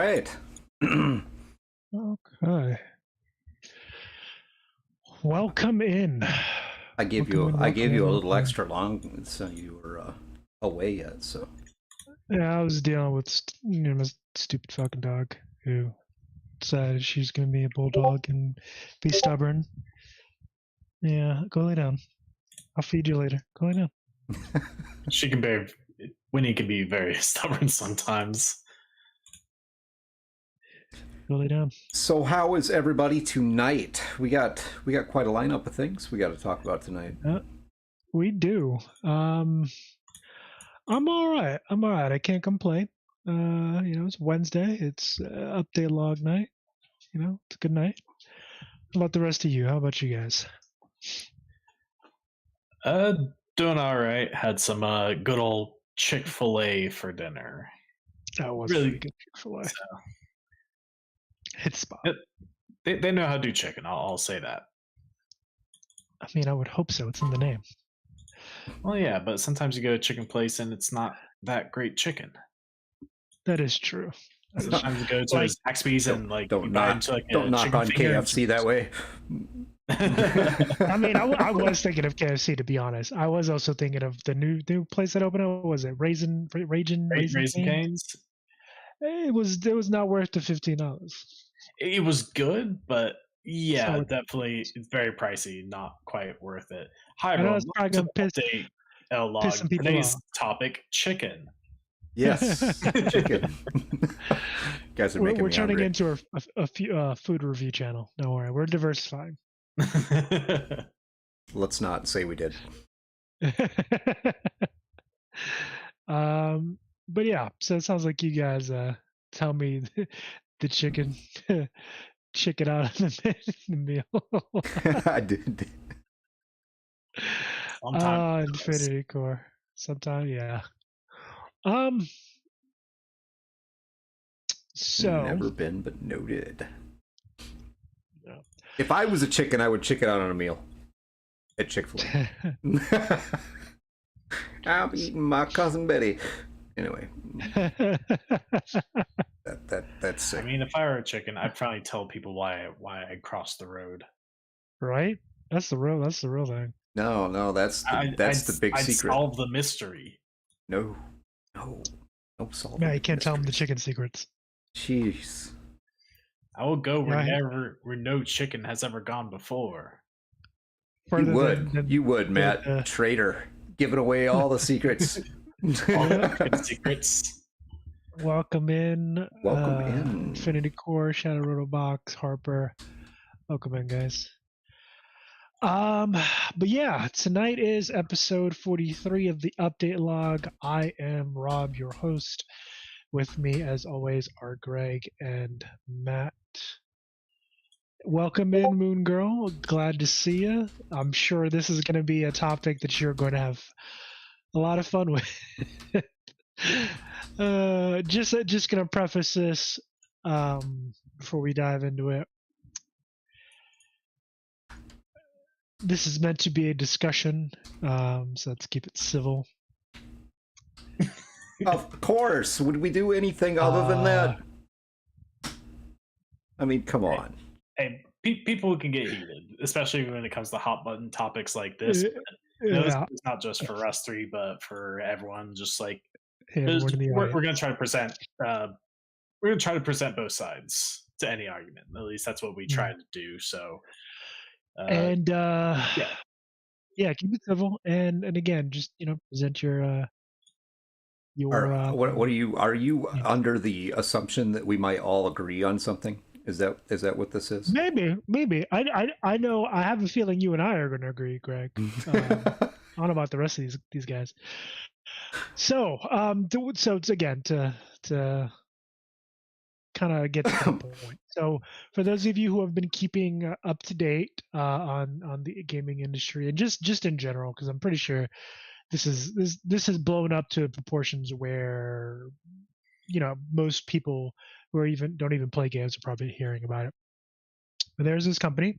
right. Okay. Welcome in. I gave Welcome you a in. little extra long, so you were away yet. So Yeah, I was dealing with my stupid fucking dog who decided she's gonna be a bulldog and be stubborn. Yeah, go lay down. I'll feed you later. Go lay down. Winnie can be very stubborn sometimes. Go lay down. So how is everybody tonight? We got quite a lineup of things we got to talk about tonight. We do. I'm all right. I can't complain. It's Wednesday. It's update log night. It's a good night. How about the rest of you? How about you guys? Doing all right. Had some good old Chick-fil-A for dinner. That was Really pretty good Chick-fil-A. So, Hit spot. they know how to do chicken. I'll say that. I mean, I would hope so. It's in the name. Well, yeah, but sometimes you go to a chicken place and it's not that great chicken. That is true. Sometimes you go to Zaxby's and don't knock on KFC that way. I mean, I was thinking of KFC, to be honest. I was also thinking of the new place that opened up. What was it Raisin Cane's? It was not worth the $15. It was good, but yeah, So definitely it's very pricey, not quite worth it. Hi, I know everyone. it's probably gonna Update L-Log. some people Today's off. topic: chicken. Yes, chicken. Guys are making we're me turning hungry. into a food review channel. Don't worry, we're diversifying. Let's not say we did. But yeah, so it sounds like you guys tell me the chicken out of the meal. I did. Infinity Core. Sometime, yeah. So Never been, but noted. Yeah. If I was a chicken, I would chicken out on a meal at Chick-fil-A. I'm eating my cousin Betty. Anyway, that's sick. I mean, if I were a chicken, I'd probably tell people why I crossed the road. Right? That's the real thing. No, that's the big secret. I'd solve the mystery. No, solve. Yeah, you can't tell them the chicken secrets. Jeez. I will go where no chicken has ever gone before. You would, Matt. Traitor, giving away all the secrets. All the secrets. Welcome in. In. Infinity Core, Shadow Rotobox, Harper. Welcome in, guys. But yeah, tonight is episode 43 of the update log. I am Rob, your host. With me, as always, are Greg and Matt. Welcome in, Moon Girl. Glad to see you. I'm sure this is going to be a topic that you're going to have a lot of fun with. Just going to preface this before we dive into it. This is meant to be a discussion, so let's keep it civil. Of course. Would we do anything other than that? I mean, come on. Hey, people can get heated, especially when it comes to hot button topics like this. It's not just for us three, but for everyone. Just like we're going to try to present. We're going to try to present both sides to any argument. At least that's what we try to do. So. Yeah, keep it civil, and again, just present your. What are you under the assumption that we might all agree on something? Is that what this is? Maybe. I know. I have a feeling you and I are going to agree, Greg. I don't know about the rest of these guys. So it's again to kind of get to the point. So for those of you who have been keeping up to date on the gaming industry and just in general, because I'm pretty sure this has blown up to proportions where most people who don't even play games are probably hearing about it. But there's this company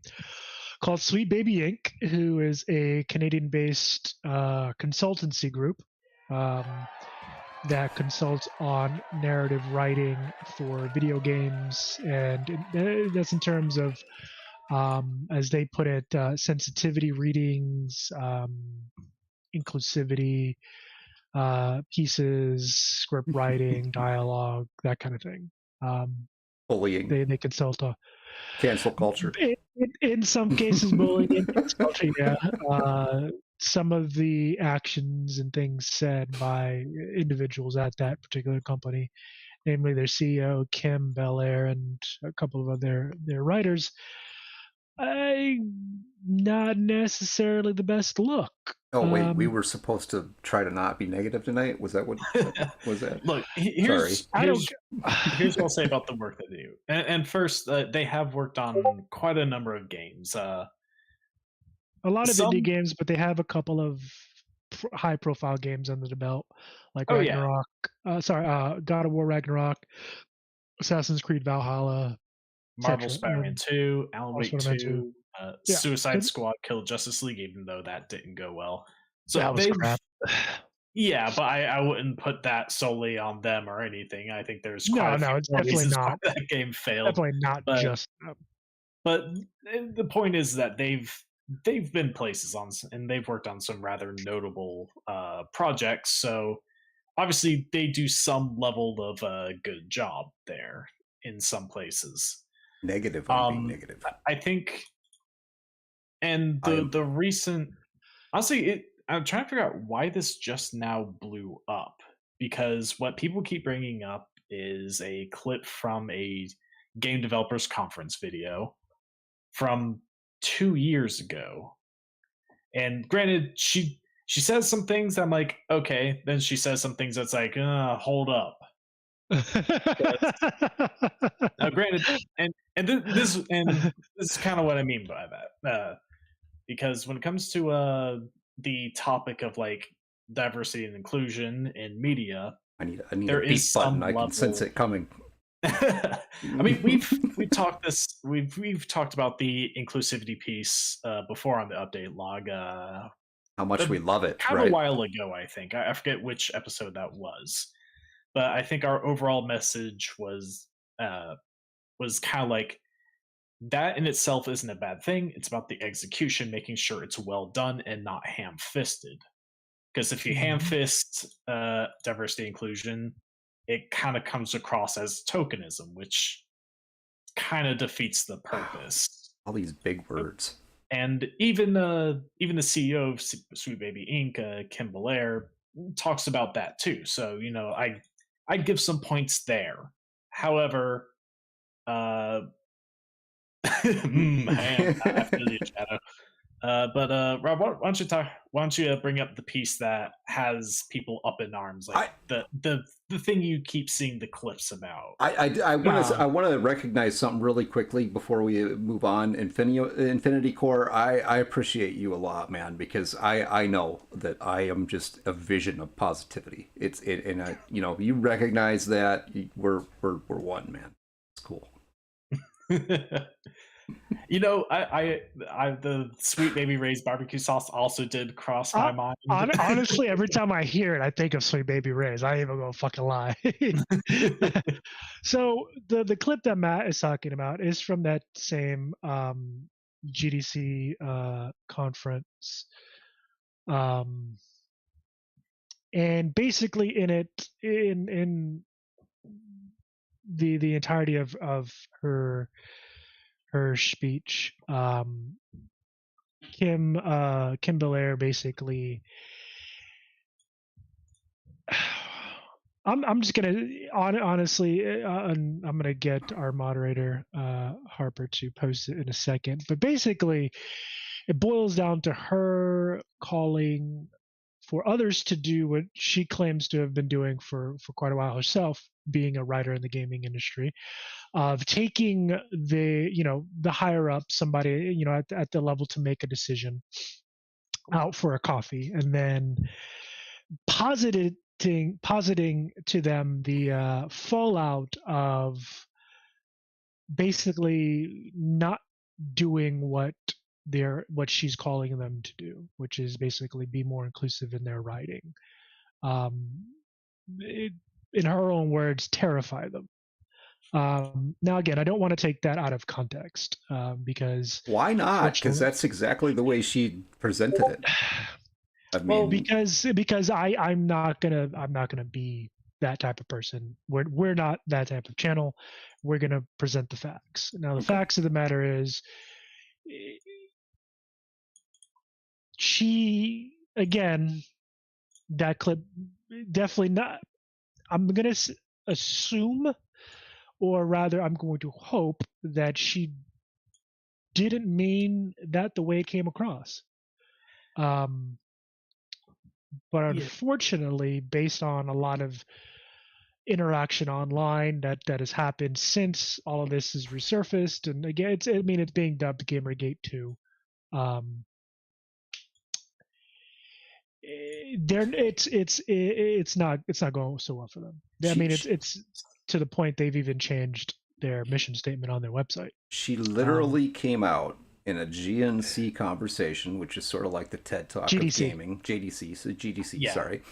called Sweet Baby Inc., who is a Canadian-based consultancy group. that consults on narrative writing for video games, and that's in terms of, as they put it, sensitivity readings, inclusivity pieces, script writing, dialogue, that kind of thing. Bullying. They consult on cancel culture. In some cases, bullying and cancel culture. Yeah. Some of the actions and things said by individuals at that particular company, namely their CEO Kim Belair and a couple of other their writers, not necessarily the best look. Oh wait, we were supposed to try to not be negative tonight. Was that what was that? Look, here's what I'll say about the work they do. And first, they have worked on quite a number of games. A lot of indie games, but they have a couple of high-profile games under the belt, like Ragnarok. Yeah. God of War Ragnarok, Assassin's Creed Valhalla, Marvel Spider-Man 2, Alan Wake 2, Suicide Squad killed Justice League, even though that didn't go well. So that was crap. Yeah, but I wouldn't put that solely on them or anything. I think there's no, it's definitely not. That game failed. Definitely not just them. But the point is that they've been places on, and they've worked on some rather notable projects. So obviously they do some level of a good job there in some places. Negative on being negative. I think, and the recent, honestly, I'm trying to figure out why this just now blew up, because what people keep bringing up is a clip from a game developers conference video from 2 years ago. And granted, she says some things that I'm like, okay. Then she says some things that's like, hold up. Now, granted, and this is kind of what I mean by that, because when it comes to the topic of like diversity and inclusion in media, I need a beat button. I can sense it coming. I mean, we've talked about the inclusivity piece before on the update log. How much we love it. Kind of a while ago, I think. I forget which episode that was. But I think our overall message was kind of like, that in itself isn't a bad thing. It's about the execution, making sure it's well done and not ham-fisted. Because if you ham-fist diversity inclusion, it kind of comes across as tokenism, which kind of defeats the purpose. All these big words. And even the CEO of Sweet Baby Inc., Kim Belair, talks about that too. So, I'd give some points there. However, I feel you, Shadow. But Rob, why don't you bring up the piece that has people up in arms, like the thing you keep seeing the clips about? I want to recognize something really quickly before we move on. Infinity Core, I appreciate you a lot, man, because I know that I am just a vision of positivity. You recognize that we're one, man. It's cool. I the Sweet Baby Ray's barbecue sauce also did cross my mind. Honestly, every time I hear it, I think of Sweet Baby Ray's. I ain't even gonna fucking lie. So the clip that Matt is talking about is from that same GDC conference, and basically in it, in the entirety of her speech, Kim Belair basically, I'm just gonna honestly, I'm gonna get our moderator Harper to post it in a second, but basically it boils down to her calling for others to do what she claims to have been doing for quite a while herself, being a writer in the gaming industry, of taking the higher up, somebody at the level to make a decision, out for a coffee, and then positing to them the fallout of basically not doing what she's calling them to do, which is basically be more inclusive in their writing. in her own words, terrify them. Now, again, I don't want to take that out of context because why not? Because that's exactly the way she presented it. I mean, well, because I'm not gonna be that type of person. We're not that type of channel. We're gonna present the facts. Now, the facts of the matter is, she, again, that clip definitely not. I'm gonna assume, or rather, I'm going to hope that she didn't mean that the way it came across. But unfortunately, based on a lot of interaction online that has happened since all of this is resurfaced, and again, it's being dubbed Gamergate 2. It's not going so well for them. I mean, it's to the point they've even changed their mission statement on their website. She literally came out in a GNC conversation, which is sort of like the TED Talk of gaming, GDC, sorry.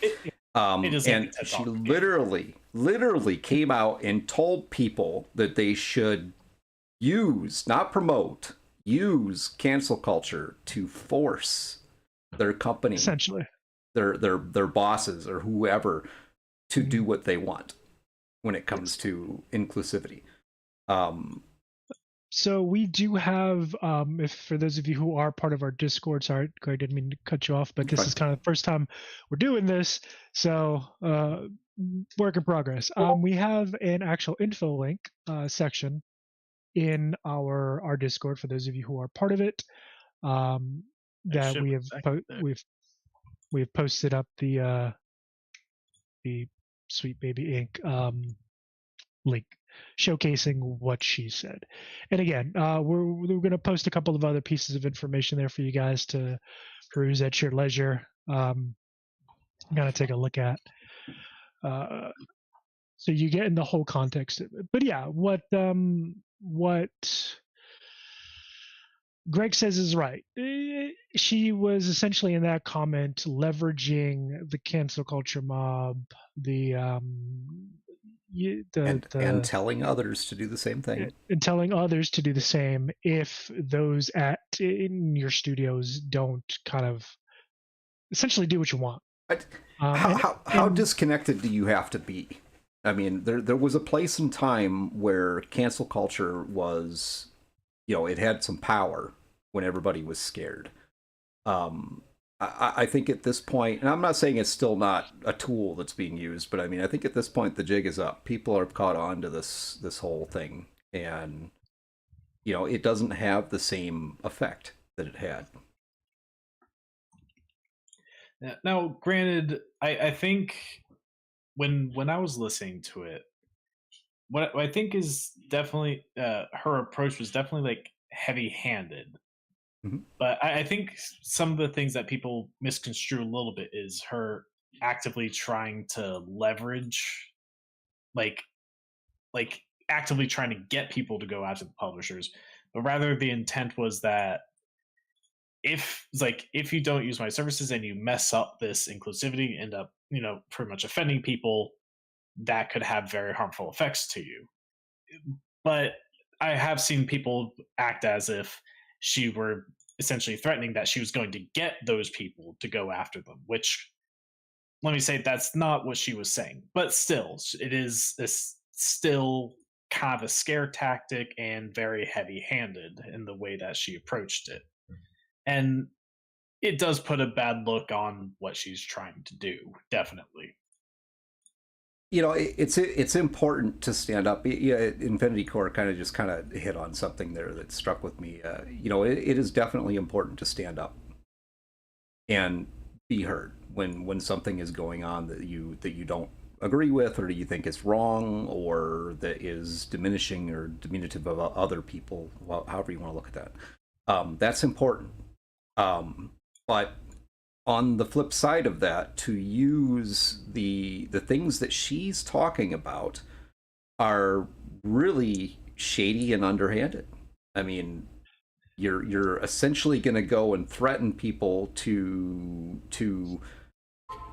And she literally came out and told people that they should use, not promote, use cancel culture to force their company, essentially, their bosses or whoever, to do what they want when it comes to inclusivity. So we do have, if for those of you who are part of our Discord, sorry, Greg, didn't mean to cut you off, but this is kind of the first time we're doing this, so work in progress. We have an actual info link section in our Discord for those of you who are part of it. That we've posted up the Sweet Baby Inc. Link, showcasing what she said. And again, we're going to post a couple of other pieces of information there for you guys to peruse at your leisure. Kind of take a look at, so you get in the whole context of it. But yeah, what Greg says is right. She was essentially in that comment leveraging the cancel culture mob, and telling others to do the same thing. And telling others to do the same if those in your studios don't kind of essentially do what you want. How disconnected do you have to be? I mean, there was a place and time where cancel culture was, it had some power when everybody was scared. I think at this point, and I'm not saying it's still not a tool that's being used, but I mean, I think at this point the jig is up. People are caught on to this whole thing, and it doesn't have the same effect that it had. Now, granted, I think when I was listening to it, what I think is definitely her approach was definitely like heavy-handed. Mm-hmm. But I think some of the things that people misconstrue a little bit is her actively trying to leverage, like actively trying to get people to go out to the publishers. But rather the intent was that if you don't use my services and you mess up this inclusivity, end up, pretty much offending people, that could have very harmful effects to you. But I have seen people act as if she were essentially threatening that she was going to get those people to go after them, which, let me say, that's not what she was saying. But still, it is still kind of a scare tactic and very heavy-handed in the way that she approached it. And it does put a bad look on what she's trying to do, definitely. It's important to stand up. Infinity Core kind of hit on something there that struck with me. It is definitely important to stand up and be heard when something is going on that you don't agree with, or you think is wrong, or that is diminishing or diminutive of other people. Well, however you want to look at that, that's important. But on the flip side of that, to use the things that she's talking about are really shady and underhanded. I mean, you're essentially going to go and threaten people to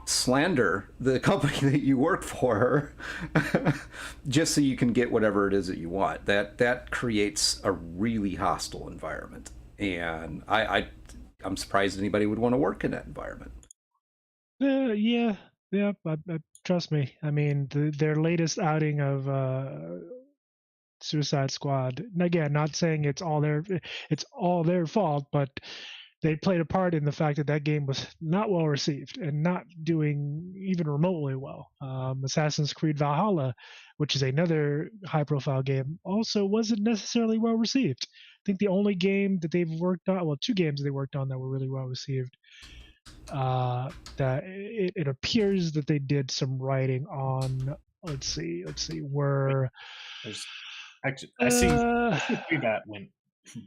slander the company that you work for just so you can get whatever it is that you want. That creates a really hostile environment, and I'm surprised anybody would want to work in that environment. Yeah. Trust me. I mean, their latest outing of Suicide Squad. And again, not saying it's all their fault, but they played a part in the fact that that game was not well received and not doing even remotely well. Assassin's Creed Valhalla, which is another high-profile game, also wasn't necessarily well received. I think the only game that they've worked on, well, 2 games they worked on that were really well received. That it appears that they did some writing on. Let's see. Were actually, I see that went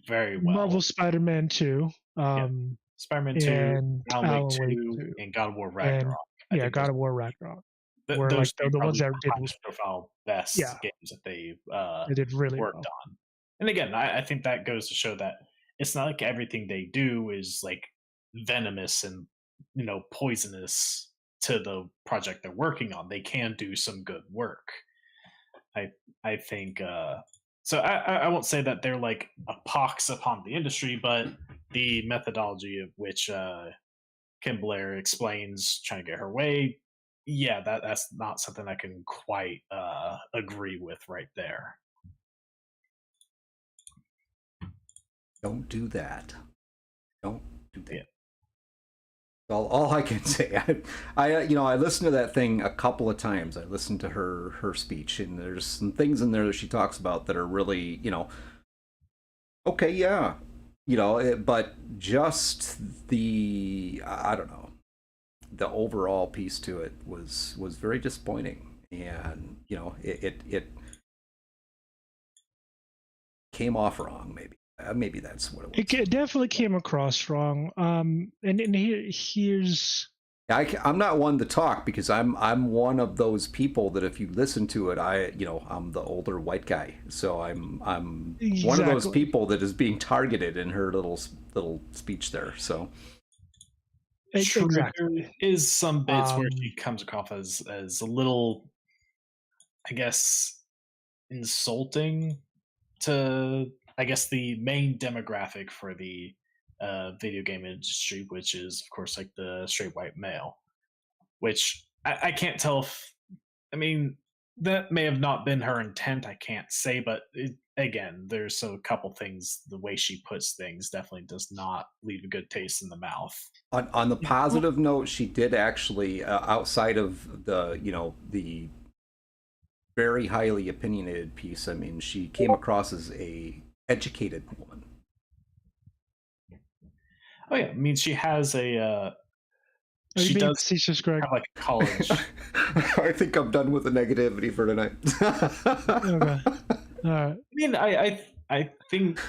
very well. Marvel Spider-Man 2, Spider-Man 2, and Alan Wake 2, and God of War Ragnarok. God of War Ragnarok. Were like the ones that did profile best games that they did really worked well on. And again, I think that goes to show that it's not like everything they do is like venomous and poisonous to the project they're working on. They can do some good work. I think so. I won't say that they're like a pox upon the industry, but the methodology of which Kim Blair explains trying to get her way, that's not something I can quite agree with right there. Don't do that. Don't do that. Yeah. All I can say, I listened to that thing a couple of times. I listened to her speech, and there's some things in there that she talks about that are really, okay, yeah, but just the the overall piece to it was very disappointing, and it came off wrong, maybe. Maybe that's what it was. It definitely came across wrong. And here's. I'm not one to talk because I'm one of those people that if you listen to it, I'm the older white guy, so I'm exactly one of those people that is being targeted in her little speech there. So exactly. There is some bits where she comes across as a little, I guess, insulting to, I guess, the main demographic for the video game industry, which is, of course, like the straight white male, which I can't tell if, that may have not been her intent. I can't say, but again, there's a couple things. The way she puts things definitely does not leave a good taste in the mouth. On the positive note, she did actually, outside of the, the very highly opinionated piece, she came across as a educated woman. Oh yeah, she has a she does have like a college. I think I'm done with the negativity for tonight. Okay. I think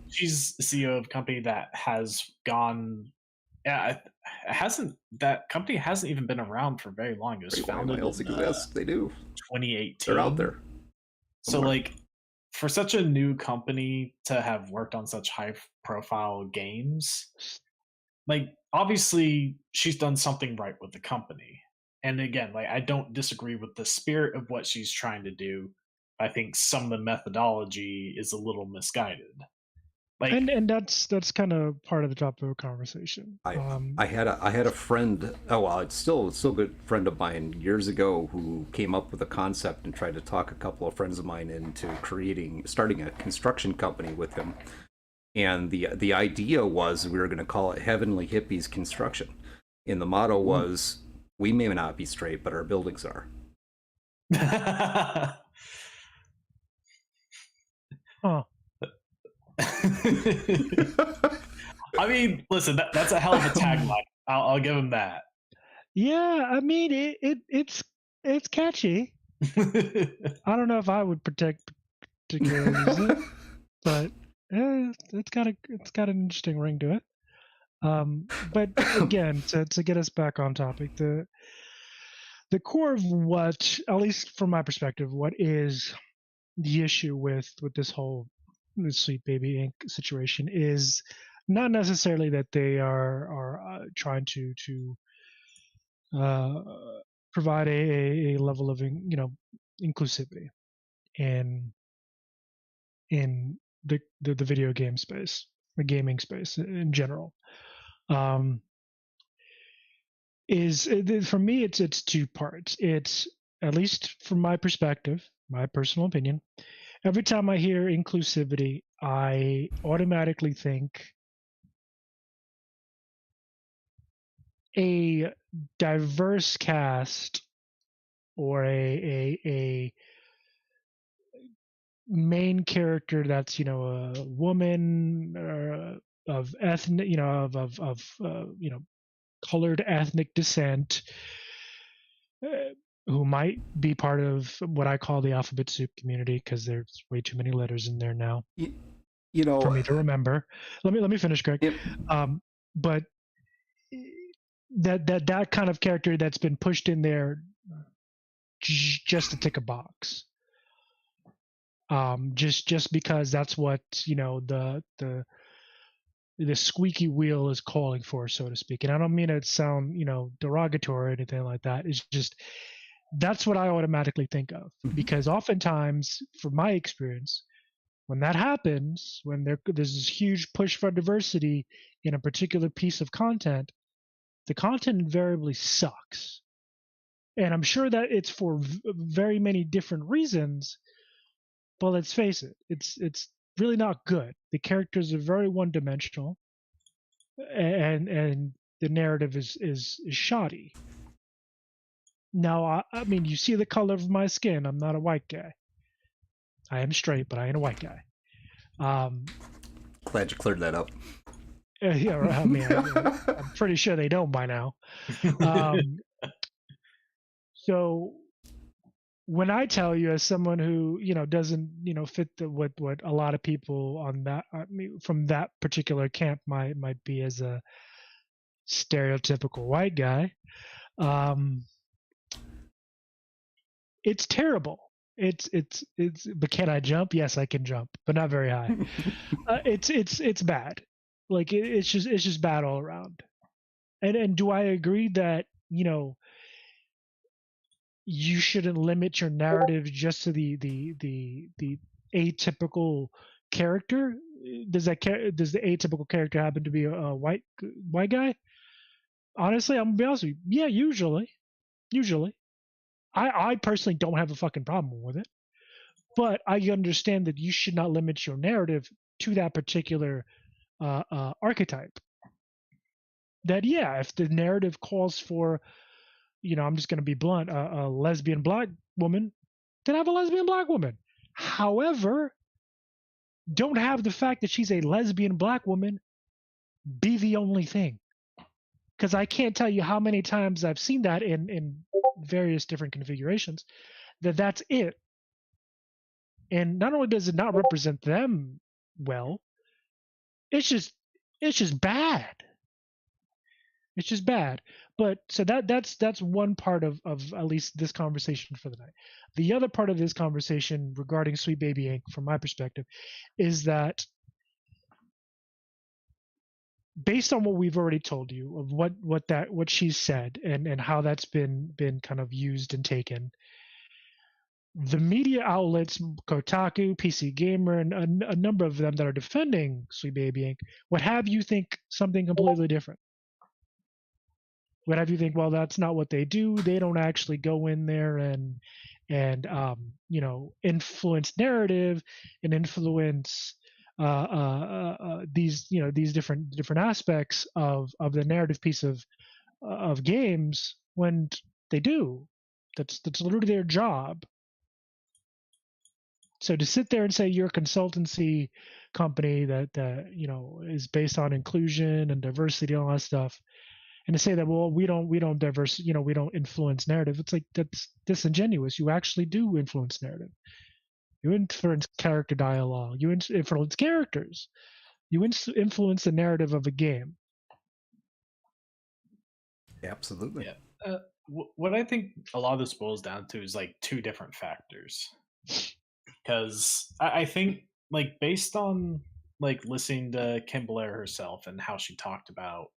she's the CEO of a company that has gone. That company hasn't even been around for very long. It was founded in they do 2018. They're out there somewhere. So for such a new company to have worked on such high profile games, obviously she's done something right with the company. And again, I don't disagree with the spirit of what she's trying to do. I think some of the methodology is a little misguided. And that's kind of part of the topic of conversation. I had a friend. Oh well, it's still a good friend of mine years ago who came up with a concept and tried to talk a couple of friends of mine into starting a construction company with him. And the idea was we were going to call it Heavenly Hippies Construction, and the motto was, "We may not be straight, but our buildings are." Huh. Listen, that's a hell of a tagline. I'll give him that. Yeah, it's catchy. I don't know if I would particularly use it, but it's got an interesting ring to it. But again, to get us back on topic, the core of what, at least from my perspective, what is the issue with this whole Sweet Baby Inc. situation is not necessarily that they are trying to provide a level of inclusivity in the video game space, the gaming space in general. Is for me it's two parts. It's, at least from my perspective, my personal opinion, every time I hear inclusivity, I automatically think a diverse cast or a main character that's a woman of ethnic of colored ethnic descent, who might be part of what I call the alphabet soup community, because there's way too many letters in there now for me to remember. Let me finish, Greg. Yep. But that kind of character that's been pushed in there just to tick a box, just because that's what the squeaky wheel is calling for, so to speak. And I don't mean it to sound derogatory or anything like that. It's just that's what I automatically think of, because oftentimes, from my experience, when that happens, when there's this huge push for diversity in a particular piece of content, the content invariably sucks. And I'm sure that it's for very many different reasons, but let's face it, it's really not good. The characters are very one-dimensional, and the narrative is shoddy. Now, I mean, you see the color of my skin. I'm not a white guy. I am straight, but I ain't a white guy. Glad you cleared that up. Yeah, I mean, I'm pretty sure they don't by now. So when I tell you, as someone who doesn't fit what a lot of people on that from that particular camp might be as a stereotypical white guy, it's terrible. It's but can I jump? Yes, I can jump, but not very high. It's bad. Like it's just bad all around. And do I agree that you shouldn't limit your narrative just to the atypical character? Does the atypical character happen to be a white guy? Honestly, I'm gonna be honest with you. Yeah, usually. I personally don't have a fucking problem with it, but I understand that you should not limit your narrative to that particular archetype. That, yeah, if the narrative calls for, I'm just going to be blunt, a lesbian black woman, then have a lesbian black woman. However, don't have the fact that she's a lesbian black woman be the only thing. Because I can't tell you how many times I've seen that in various different configurations, that's it. And not only does it not represent them well, it's just bad. It's just bad. But so that's one part of at least this conversation for the night. The other part of this conversation regarding Sweet Baby Inc., from my perspective, is that based on what we've already told you of what she's said and how that's been kind of used and taken, the media outlets, Kotaku, PC Gamer, and a number of them that are defending Sweet Baby Inc., would have you think something completely different. Would have you think, well, that's not what they do. They don't actually go in there and influence narrative and influence these different aspects of the narrative piece of games, when they do. That's literally their job. So to sit there and say you're a consultancy company that is based on inclusion and diversity and all that stuff, and to say that, well, we don't we don't influence narrative, it's like, that's disingenuous. You actually do influence narrative. You influence character dialogue. You influence characters. You influence the narrative of a game. Absolutely. Yeah. What I think a lot of this boils down to is like two different factors. Because I think, like, based on like listening to Kim Blair herself and how she talked about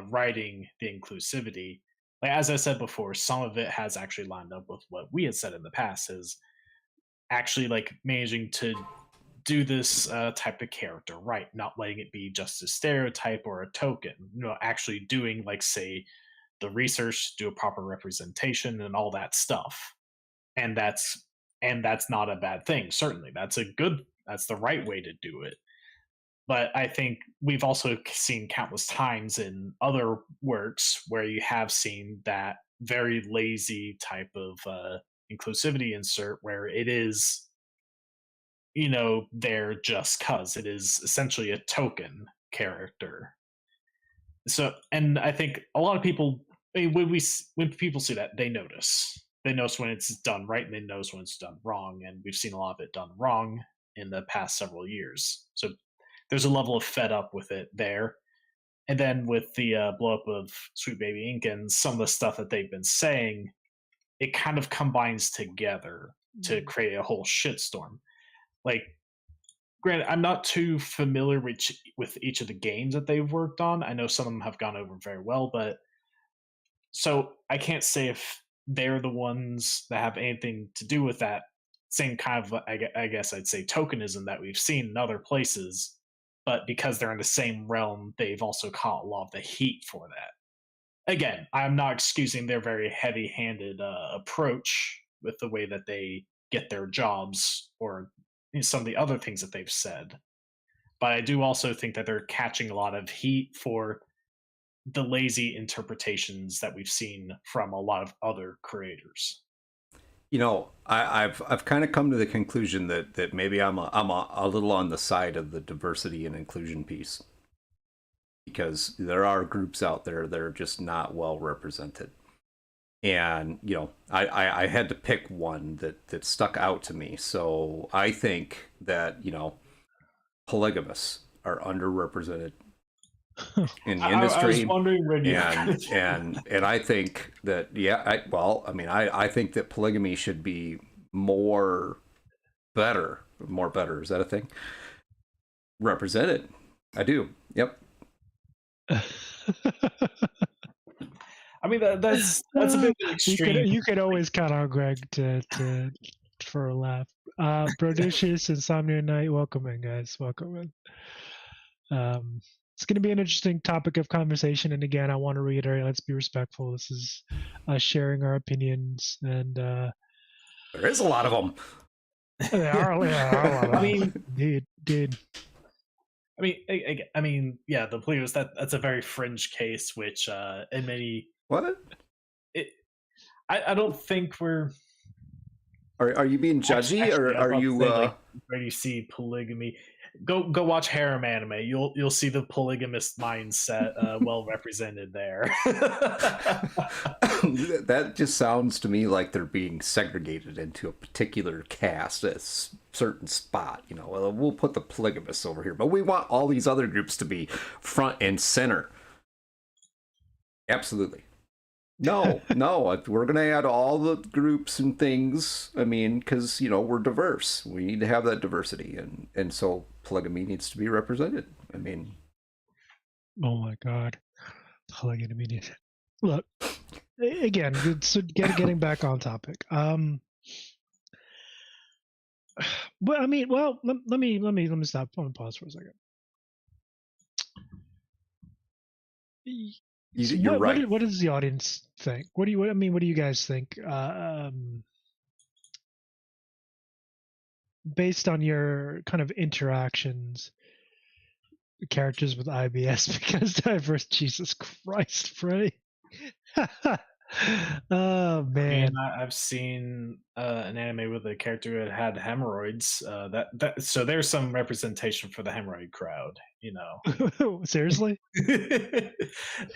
writing the inclusivity, like as I said before, some of it has actually lined up with what we had said in the past, is actually like managing to do this type of character right, not letting it be just a stereotype or a token. Actually doing, like, say, the research, do a proper representation and all that stuff. And that's not a bad thing. Certainly, that's the right way to do it. But I think we've also seen countless times in other works where you have seen that very lazy type of inclusivity insert where it is, there just cuz it is essentially a token character. So, and I think a lot of people, when people see that, they notice. They notice when it's done right, and they notice when it's done wrong. And we've seen a lot of it done wrong in the past several years. So there's a level of fed up with it there. And then with the blow up of Sweet Baby Ink and some of the stuff that they've been saying, it kind of combines together to create a whole shitstorm. Like, granted, I'm not too familiar with each of the games that they've worked on. I know some of them have gone over very well, but so I can't say if they're the ones that have anything to do with that same kind of, I guess I'd say, tokenism that we've seen in other places. But because they're in the same realm, they've also caught a lot of the heat for that. Again, I'm not excusing their very heavy-handed approach with the way that they get their jobs or some of the other things that they've said. But I do also think that they're catching a lot of heat for the lazy interpretations that we've seen from a lot of other creators. I've kind of come to the conclusion that maybe I'm a little on the side of the diversity and inclusion piece, because there are groups out there that are just not well represented. And I had to pick one that stuck out to me. So I think that polygamists are underrepresented in the industry. I was wondering where you and I think that I think that polygamy should be more better. Is that a thing? Represented. I do. Yep. I mean, that's a bit extreme. You could always count on Greg for a laugh. Brodicious, Insomnia Night, welcome in, guys. Welcome in. It's going to be an interesting topic of conversation, and again, I want to reiterate: let's be respectful. This is us sharing our opinions, and there is a lot of them. There are a lot of them. I mean, dude. I mean, yeah, the plea was that's a very fringe case, which in many I don't think we're. Are you being judgy, actually, or are you? Where do you see polygamy? Go watch harem anime. You'll see the polygamist mindset well represented there. That just sounds to me like they're being segregated into a particular caste, a certain spot. Well, we'll put the polygamists over here, but we want all these other groups to be front and center. Absolutely. No, we're going to add all the groups and things. I mean, because, we're diverse. We need to have that diversity. And so polygamy needs to be represented. I mean. Oh, my God. Polygamy. Look, again, so getting back on topic. But I mean, well, let me stop. I want to pause for a second. You're right. What does the audience think? What do you guys think? Based on your kind of interactions, characters with IBS, because diverse. Jesus Christ, Freddie. Oh man, I've seen an anime with a character that had hemorrhoids. So there's some representation for the hemorrhoid crowd, Seriously?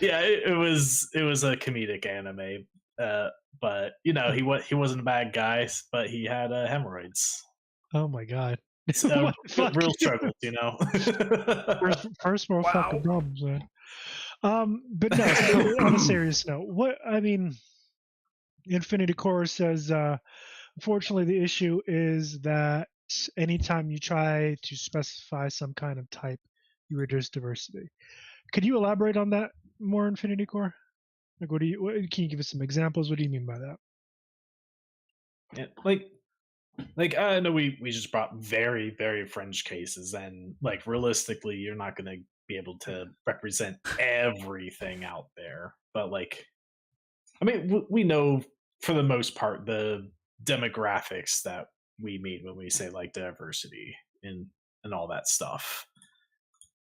Yeah, it was a comedic anime, but he wasn't a bad guy, but he had hemorrhoids. Oh my God. Real struggles, First world fucking problems, man. But no, on a serious note, Infinity Core says, unfortunately, the issue is that anytime you try to specify some kind of type, you reduce diversity. Could you elaborate on that, more Infinity Core? Like, can you give us some examples? What do you mean by that? Yeah, like I know we just brought very, very fringe cases, and like realistically, you're not going to be able to represent everything out there. But like, I mean, we know for the most part the demographics that we mean when we say like diversity and all that stuff.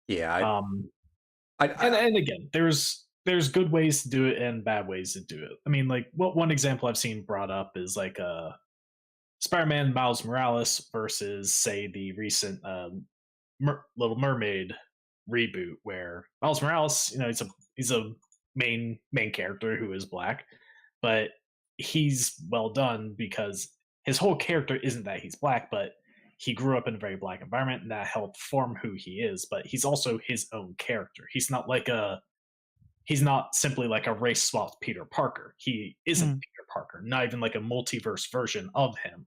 Yeah. And again, there's good ways to do it and bad ways to do it. I mean, like one example I've seen brought up is like Spider-Man Miles Morales versus say the recent Little Mermaid reboot, where Miles Morales, he's a main character who is black, but he's well done because his whole character isn't that he's black, but he grew up in a very black environment and that helped form who he is. But he's also his own character. He's not simply like a race swapped Peter Parker. He isn't Peter Parker, not even like a multiverse version of him.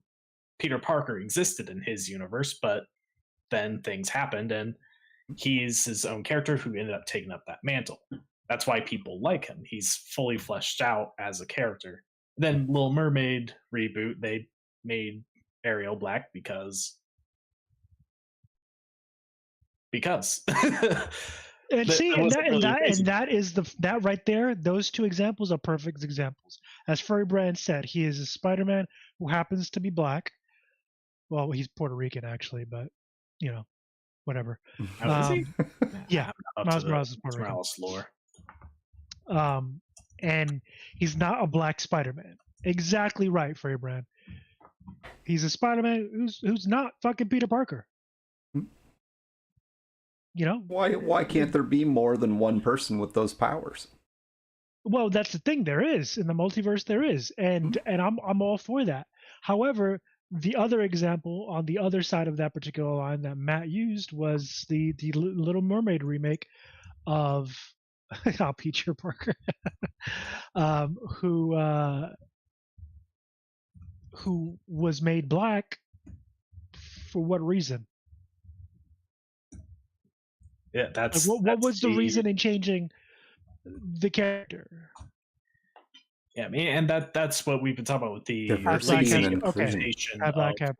Peter Parker existed in his universe, but then things happened and he's his own character who ended up taking up that mantle. That's why people like him. He's fully fleshed out as a character. Then Little Mermaid reboot, they made Ariel black because and see, that is that right there. Those two examples are perfect examples. As Furry Brand said, he is a Spider-Man who happens to be black. Well, he's Puerto Rican actually, but whatever. Is he? Yeah, Miles Morales is Puerto Rican. Lore. And he's not a black Spider-Man. Exactly right, Furry Brand. He's a Spider-Man who's not fucking Peter Parker. Why can't there be more than one person with those powers? Well, that's the thing. There is in the multiverse. There is, and I'm all for that. However, the other example on the other side of that particular line that Matt used was the Little Mermaid remake of Peter Parker, who was made black for what reason? Yeah, that's what was the reason in changing the character? Yeah, I mean, and that's what we've been talking about with the diversity and inclusion.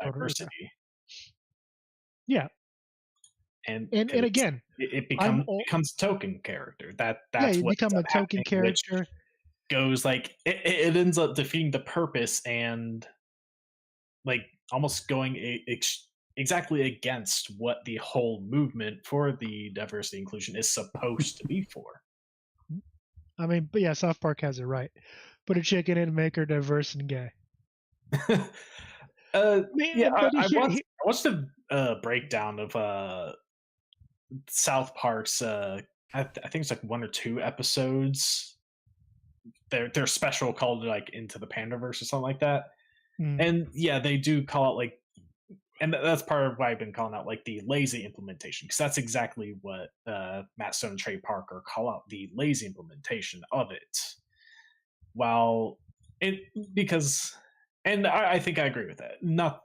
Diversity. Yeah, and again, it becomes a token character. That's you what become a token character. Goes like it ends up defeating the purpose and like almost going exactly against what the whole movement for the diversity inclusion is supposed to be for. I mean, but yeah, South Park has it right. Put a chicken in, make her diverse and gay. I watched a breakdown of South Park's. I think it's like 1 or 2 episodes. They're special called like Into the Pandaverse or something like that. And yeah, they do call it like, and that's part of why I've been calling out like the lazy implementation, because that's exactly what Matt Stone and Trey Parker call out, the lazy implementation of it. And I think I agree with that. Not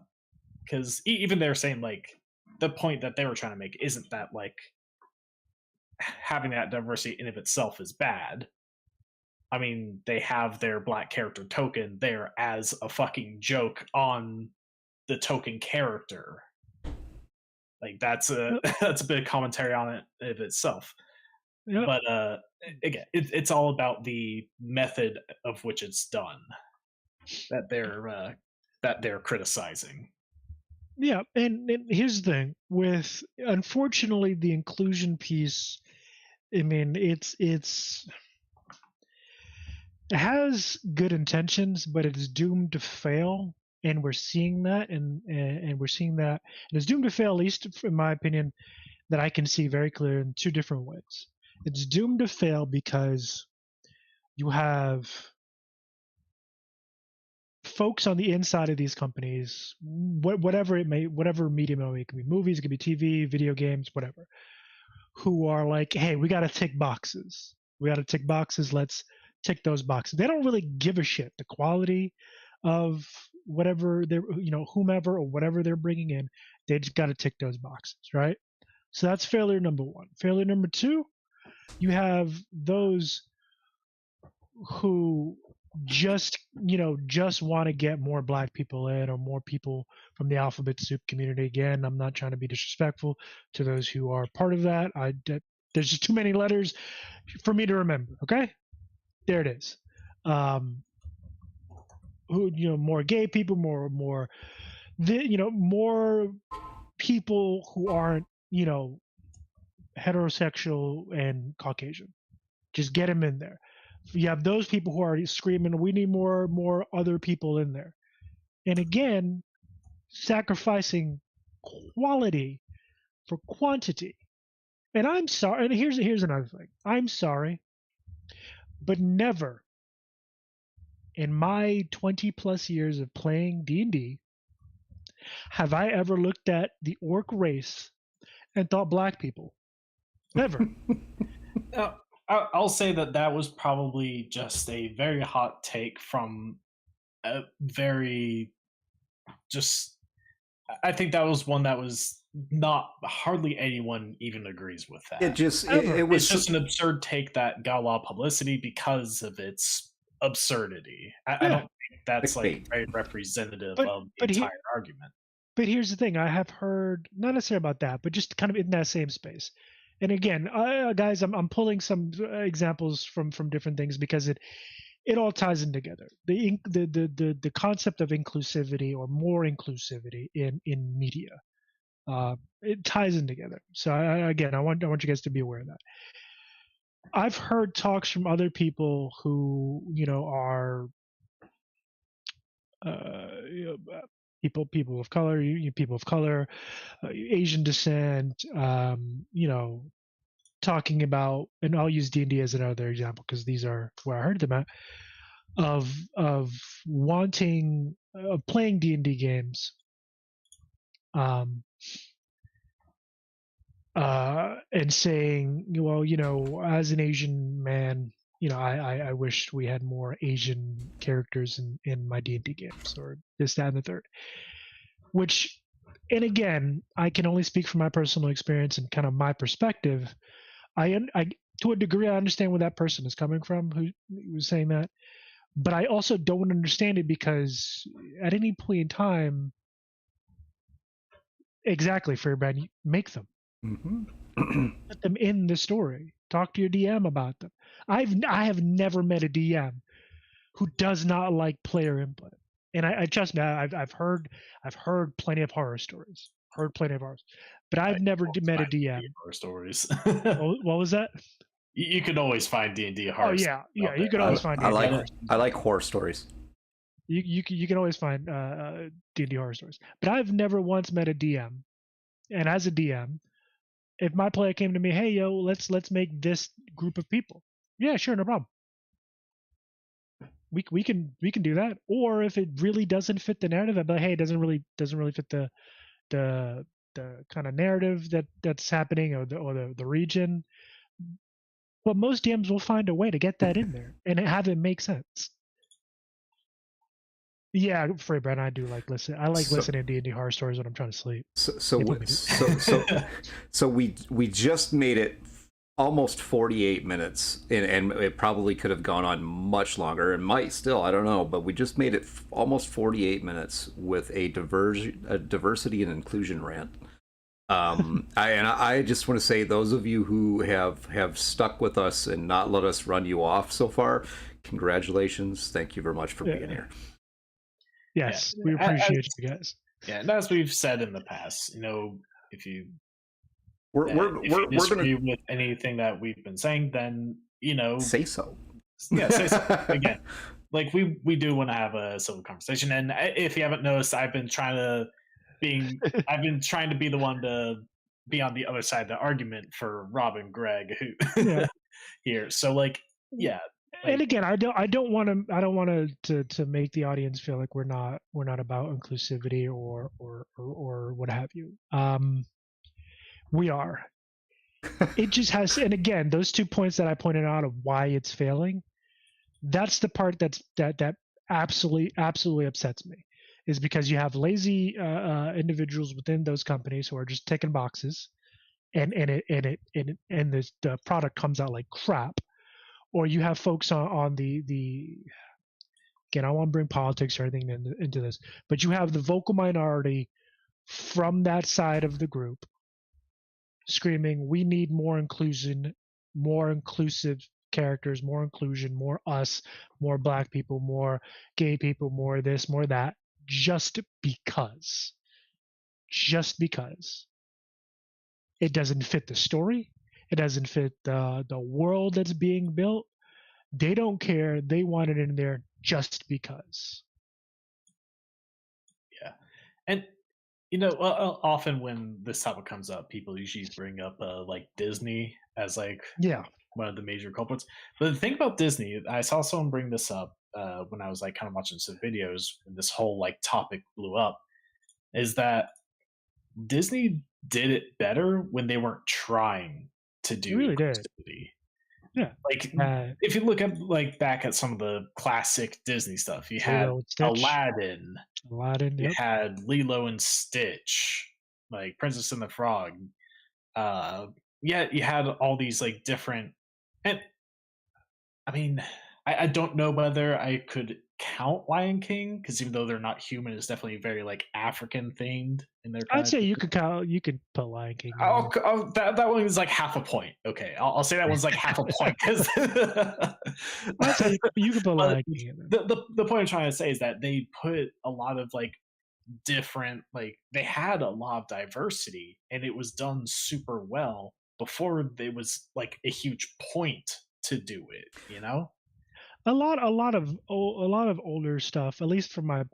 because even they're saying like the point that they were trying to make isn't that like having that diversity in of itself is bad. I mean, they have their black character token there as a fucking joke on the token character. Like that's a bit of commentary on it of itself. Yep. But again, it's all about the method of which it's done that they're criticizing. Yeah, and here's the thing with, unfortunately, the inclusion piece. I mean, it has good intentions, but it's doomed to fail, and we're seeing that, and it's doomed to fail, at least in my opinion, that I can see very clear in 2 different ways. It's doomed to fail because you have folks on the inside of these companies, whatever medium it can be, movies, it could be TV, video games, whatever, who are like, hey, we got to tick boxes. Let's tick those boxes. They don't really give a shit the quality of whatever they're, whomever or whatever they're bringing in. They just got to tick those boxes, right? So that's failure number 1. Failure number 2, You have those who just want to get more black people in, or more people from the alphabet soup community. Again, I'm not trying to be disrespectful to those who are part of that. There's just too many letters for me to remember. Okay, there it is. Who, more gay people, more more people who aren't, heterosexual and Caucasian. Just get them in there. You have those people who are screaming, we need more other people in there. And again, sacrificing quality for quantity. And I'm sorry, and here's another thing. I'm sorry, but never in my 20 plus years of playing D&D have I ever looked at the orc race and thought black people. Never. I'll say that was probably just a very hot take from a very just. I think that was one that was not hardly anyone even agrees with that. It was just an absurd take that got a lot of publicity because of its absurdity. I don't think that's like very representative of the entire argument. But here's the thing: I have heard not necessarily about that, but just kind of in that same space. And again, guys, I'm pulling some examples from different things because it all ties in together. The concept of inclusivity or more inclusivity in media, it ties in together. So I want you guys to be aware of that. I've heard talks from other people who are people of color, Asian descent, talking about, and I'll use D&D as another example because these are where I heard them at, of wanting playing D&D games, and saying, well, as an Asian man, I wish we had more Asian characters in my D&D games, or this, that, and the third. Which, and again, I can only speak from my personal experience and kind of my perspective. I to a degree, I understand where that person is coming from who was saying that, but I also don't understand it because at any point in time, exactly, Fairbrand, make them. Mm-hmm. Put them in the story. Talk to your DM about them. I have never met a DM who does not like player input, and I trust me. I've heard plenty of horror stories. But I've never met a DM. Horror stories. What was that? You can always find D&D horror. Oh yeah, you can always find. I like horror stories. You can always find D&D horror stories. But I've never once met a DM, and as a DM, if my player came to me, hey yo, let's make this group of people. Yeah, sure, no problem. We can do that. Or if it really doesn't fit the narrative, I'd be like, hey, it doesn't really fit the kind of narrative that's happening, or the region. But most DMs will find a way to get that in there and have it make sense. Yeah, Brad, I do like listen. I like listening to D&D horror stories when I'm trying to sleep. So we just made it almost 48 minutes, and it probably could have gone on much longer, and might still, I don't know, but we just made it almost 48 minutes with a diversity and inclusion rant. I just want to say, those of you who have stuck with us and not let us run you off so far, congratulations. Thank you very much for being here. Yes, we appreciate you guys. Yeah, and as we've said in the past, if you disagree with anything that we've been saying, then say so. Yeah, say so. Again, like we do want to have a civil conversation, and if you haven't noticed, I've been trying to be the one to be on the other side of the argument for Rob and Greg, who here. So yeah. And again, I don't want to make the audience feel like we're not about inclusivity or what have you. We are. It just has, and again, those 2 points that I pointed out of why it's failing, that's the part that absolutely upsets me, is because you have lazy individuals within those companies who are just ticking boxes, and the product comes out like crap, or you have folks on the again, I don't want to bring politics or anything into this, but you have the vocal minority from that side of the group screaming, we need more inclusion, more inclusive characters, more inclusion, more us, more black people, more gay people, more this, more that, just because it doesn't fit the story, it doesn't fit the world that's being built. They don't care. They want it in there just because. Yeah. And often when this topic comes up, people usually bring up like Disney as like one of the major culprits. But the thing about Disney, I saw someone bring this up when I was like kind of watching some videos when this whole like topic blew up, is that Disney did it better when they weren't trying to do really did. Yeah, like if you look at like back at some of the classic Disney stuff, you had Aladdin, you had Lilo and Stitch, like Princess and the Frog. Yeah, you had all these like different, and I mean, I don't know whether I could count Lion King, because even though they're not human, it's definitely very like African themed in their. I'd say you could put Lion King. That one is like half a point. Okay, I'll say that one's like half a point because I'd say you could put Lion King in there. The point I'm trying to say is that they put a lot of like different, like they had a lot of diversity, and it was done super well before there was like a huge point to do it. A lot of older stuff, at least from my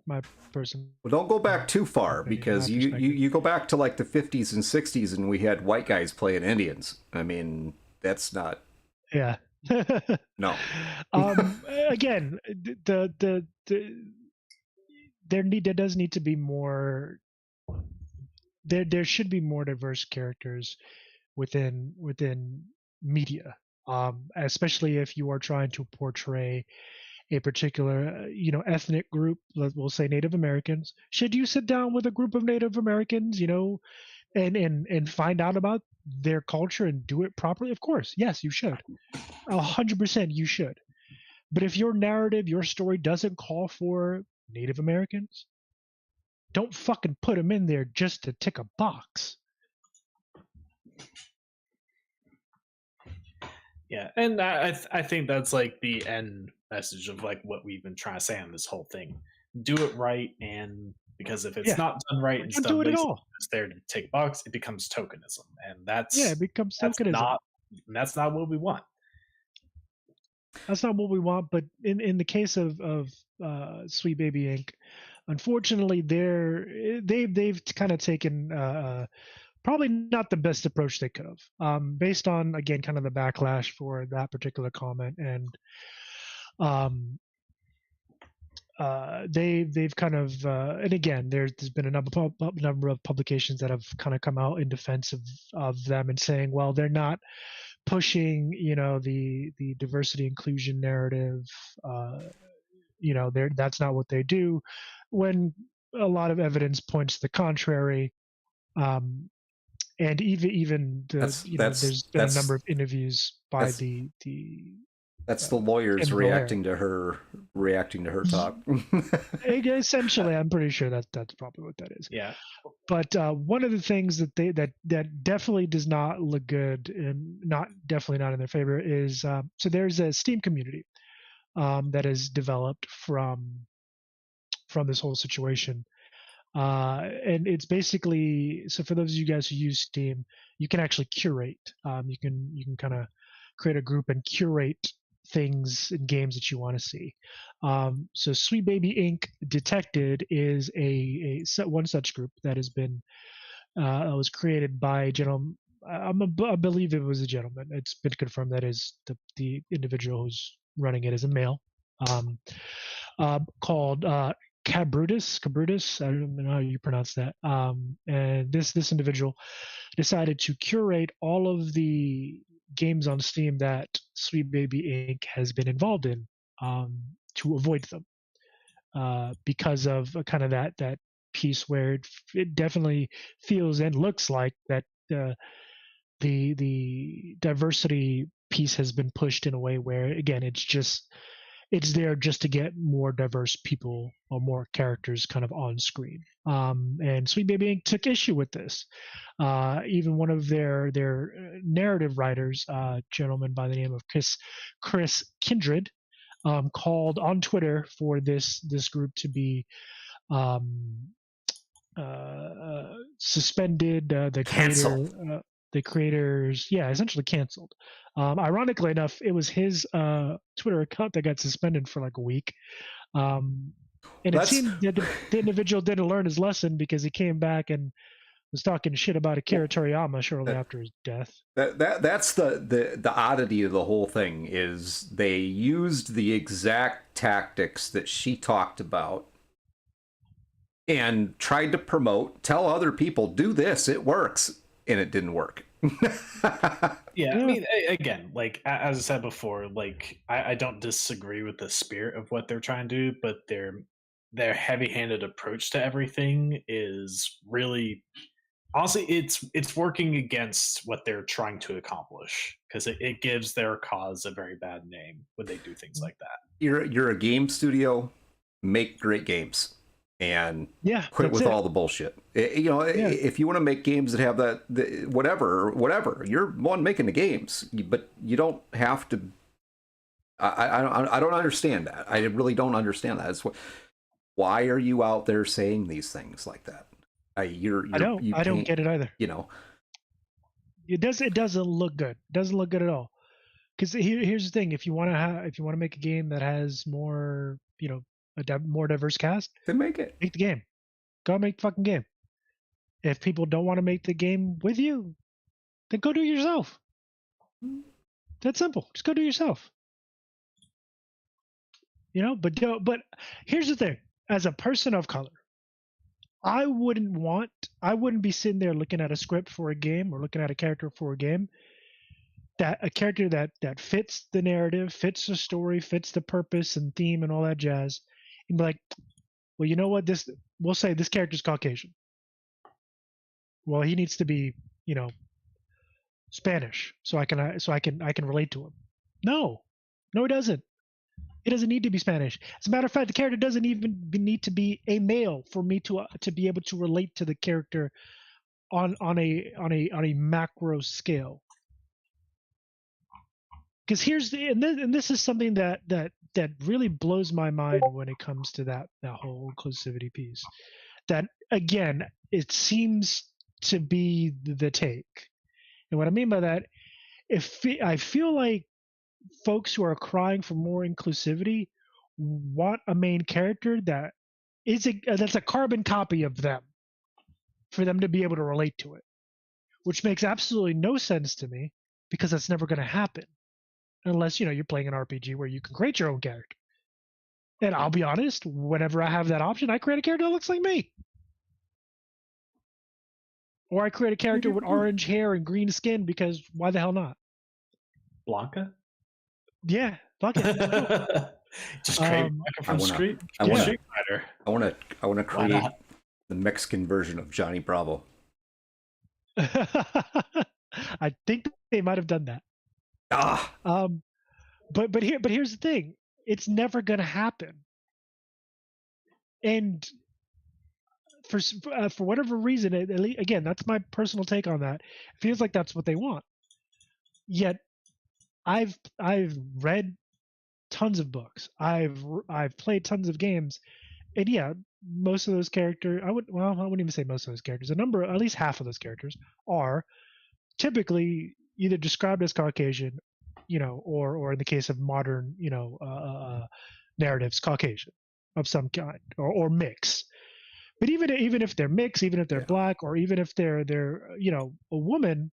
person. Well, don't go back too far, because you go back to like the 50s and 60s, and we had white guys playing Indians. I mean, that's not. Yeah. No. Again, there does need to be more. There should be more diverse characters within media. Especially if you are trying to portray a particular, ethnic group, we'll say Native Americans. Should you sit down with a group of Native Americans, and find out about their culture and do it properly? Of course, yes, you should. 100% you should. But if your narrative, your story doesn't call for Native Americans, don't fucking put them in there just to tick a box. Yeah, and I think that's like the end message of like what we've been trying to say on this whole thing. Do it right, and because if it's not done right and stuff, it's there to take box, it becomes tokenism, and it becomes tokenism. That's not what we want. That's not what we want. But in the case of Sweet Baby Inc., unfortunately, they've kind of taken. Probably not the best approach they could have, based on, again, kind of the backlash for that particular comment. And they've kind of, and again, there's been a number of publications that have kind of come out in defense of them and saying, well, they're not pushing, the diversity inclusion narrative. That's not what they do, when a lot of evidence points to the contrary. And even there's been a number of interviews by the that's the lawyers reacting to her talk. Essentially, I'm pretty sure that's probably what that is. Yeah. But one of the things that definitely does not look good, and definitely not in their favor, is so there's a Steam community that is developed from this whole situation. And it's basically, so for those of you guys who use Steam, you can actually curate. You can kind of create a group and curate things and games that you want to see. So Sweet Baby Inc. Detected is one such group that has been was created by a gentleman. I believe it was a gentleman. It's been confirmed that is the individual who's running it is a male. Called Cabrutus, I don't know how you pronounce that. And this individual decided to curate all of the games on Steam that Sweet Baby Inc. has been involved in, to avoid them, because of kind of that piece where it definitely feels and looks like that the diversity piece has been pushed in a way where, again, it's there just to get more diverse people or more characters kind of on screen. And Sweet Baby Inc. took issue with this. Even one of their narrative writers, a gentleman by the name of Chris Kindred, called on Twitter for this group to be suspended. The creators, essentially canceled. Ironically enough, it was his Twitter account that got suspended for like a week. And it seemed that the individual didn't learn his lesson, because he came back and was talking shit about Akira Toriyama shortly after his death. That's the oddity of the whole thing, is they used the exact tactics that she talked about and tried to tell other people, do this, it works. And it didn't work. Yeah, I mean, again, like as I said before, like I don't disagree with the spirit of what they're trying to do, but their heavy-handed approach to everything is really, honestly, it's working against what they're trying to accomplish, because it gives their cause a very bad name when they do things like that. You're a game studio, make great games. And quit with all the bullshit. If you want to make games that have that, whatever, you're one making the games, but you don't have to. I don't understand that. I really don't understand that. Why are you out there saying these things like that? I don't get it either. It doesn't look good. It doesn't look good at all. Because here's the thing: if you want to make a game that has more, a more diverse cast, then make the game. Go make the fucking game. If people don't want to make the game with you, then go do it yourself. That's simple. Just go do it yourself. But here's the thing: as a person of color, I wouldn't be sitting there looking at a script for a game or looking at a character for a game, a character that fits the narrative, fits the story, fits the purpose and theme and all that jazz, and be like, well, you know what? We'll say this character's Caucasian. Well, he needs to be, Spanish, so I can relate to him. No, he doesn't. It doesn't need to be Spanish. As a matter of fact, the character doesn't even need to be a male for me to be able to relate to the character on a macro scale. Because this is something that really blows my mind when it comes to that whole inclusivity piece. That, again, it seems to be the take. And what I mean by that, I feel like folks who are crying for more inclusivity want a main character that's a carbon copy of them, for them to be able to relate to it, which makes absolutely no sense to me, because that's never going to happen unless you're playing an RPG where you can create your own character. And I'll be honest, whenever I have that option, I create a character that looks like me, or I create a character with orange hair and green skin, because why the hell not? Blanca? Yeah, Blanca. Just create Blanca from Street Fighter. I want to create the Mexican version of Johnny Bravo. I think they might have done that. But here's the thing: it's never going to happen. And for whatever reason, again, that's my personal take on that. It feels like that's what they want. Yet, I've read tons of books. I've played tons of games, and most of those characters, I wouldn't even say most of those characters. At least half of those characters are typically either described as Caucasian, or in the case of modern, narratives, Caucasian of some kind, or mix. But even if they're mixed, even if they're black, or even if they're a woman,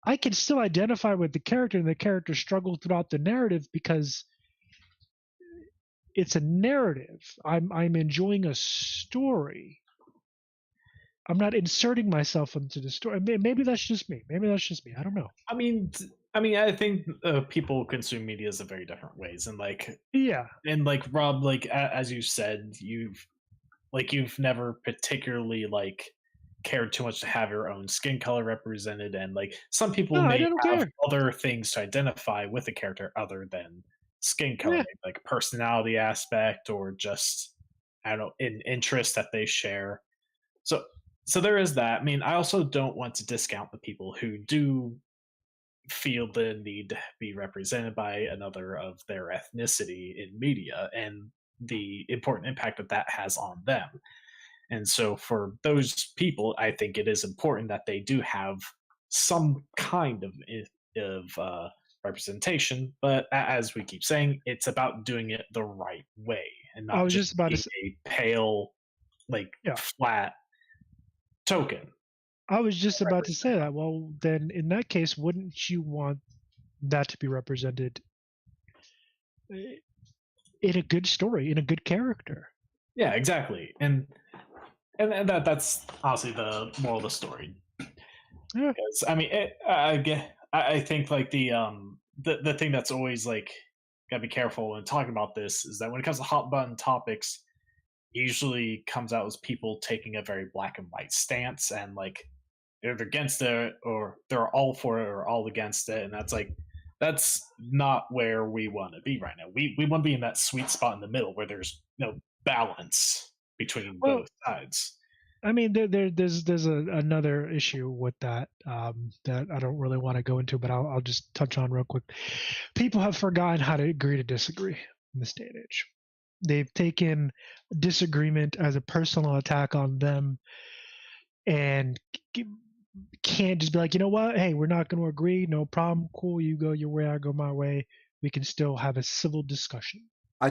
I can still identify with the character, and the character struggle throughout the narrative, because it's a narrative. I'm enjoying a story. I'm not inserting myself into the story. Maybe that's just me. I don't know. I mean, I think people consume media in very different ways, and and like Rob, like as you said, you've never particularly care too much to have your own skin color represented, and like some people No, I may don't have care. other things to identify with a character other than skin color, Yeah. like a personality aspect or just, I don't know, an interest that they share. So so there is that. I mean, I also don't want to discount the people who do feel the need to be represented by another of their ethnicity in media and the important impact that that has on them. And so for those people, I think it is important that they do have some kind of representation. But as we keep saying, it's about doing it the right way and I not was just just about to being say, a pale, like yeah. flat token. I was just about to say that. Well, then in that case, wouldn't you want that to be represented in a good story, in a good character? Yeah, exactly. And that's honestly the moral of the story. Yeah. Because I mean, I think like the thing that's always like gotta be careful when talking about this is that when it comes to hot button topics, it usually comes out as people taking a very black and white stance and like they're against it or they're all for it or all against it, and that's not where we want to be right now. We want to be in that sweet spot in the middle where there's no balance between Well, both sides. I mean, there's another issue with that that I don't really want to go into, but I'll just touch on real quick. People have forgotten how to agree to disagree in this day and age. They've taken disagreement as a personal attack on them, and can't just be like, you know what? Hey, we're not going to agree. No problem. Cool. You go your way. I go my way. We can still have a civil discussion. I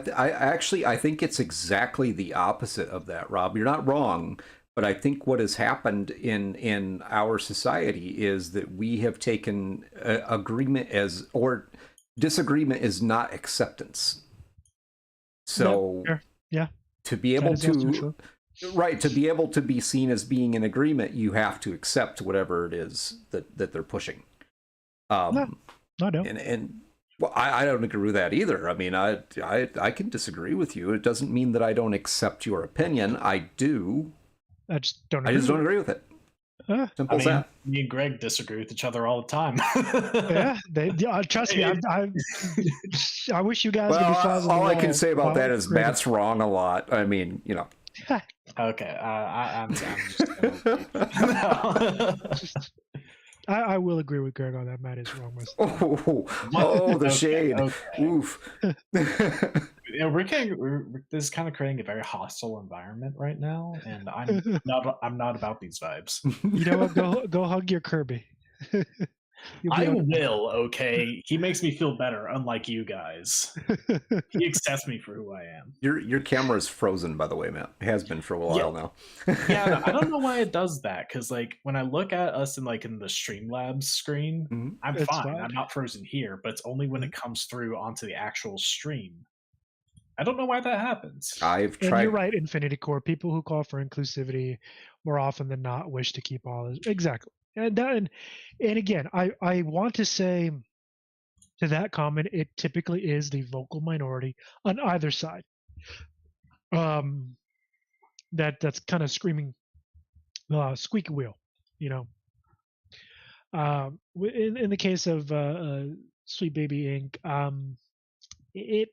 think it's exactly the opposite of that, Rob. You're not wrong, but I think what has happened in our society is that we have taken agreement as or disagreement is not acceptance. So yeah, to be able to right to be able to be seen as being in agreement, you have to accept whatever it is that they're pushing. No, I don't. And well, I don't agree with that either. I mean, I can disagree with you. It doesn't mean that I don't accept your opinion. I do. I just don't agree with it. Simple as that. Me and Greg disagree with each other all the time. Trust me. I wish you guys would be flies on the wall. All I can say about that is Matt's wrong a lot. I mean, you know. Okay, I'm just I will agree with Greg on that. Matt is wrong. Oh, the shade. Okay. Oof. This is kind of creating a very hostile environment right now, and I'm not about these vibes. You know what? Go hug your Kirby. I will. Okay, he makes me feel better. Unlike you guys, he accepts me for who I am. Your camera is frozen, by the way, Matt. It has been for a while now. Yeah, I don't know why it does that. Because like when I look at us in the Streamlabs screen, I'm fine. I'm not frozen here, but it's only when it comes through onto the actual stream. I don't know why that happens. I've tried. And you're right, Infinity Core. People who call for inclusivity more often than not wish to keep all this. Exactly. And again, I want to say to that comment, it typically is the vocal minority on either side. That's kind of screaming squeaky wheel, you know. In the case of Sweet Baby Inc., it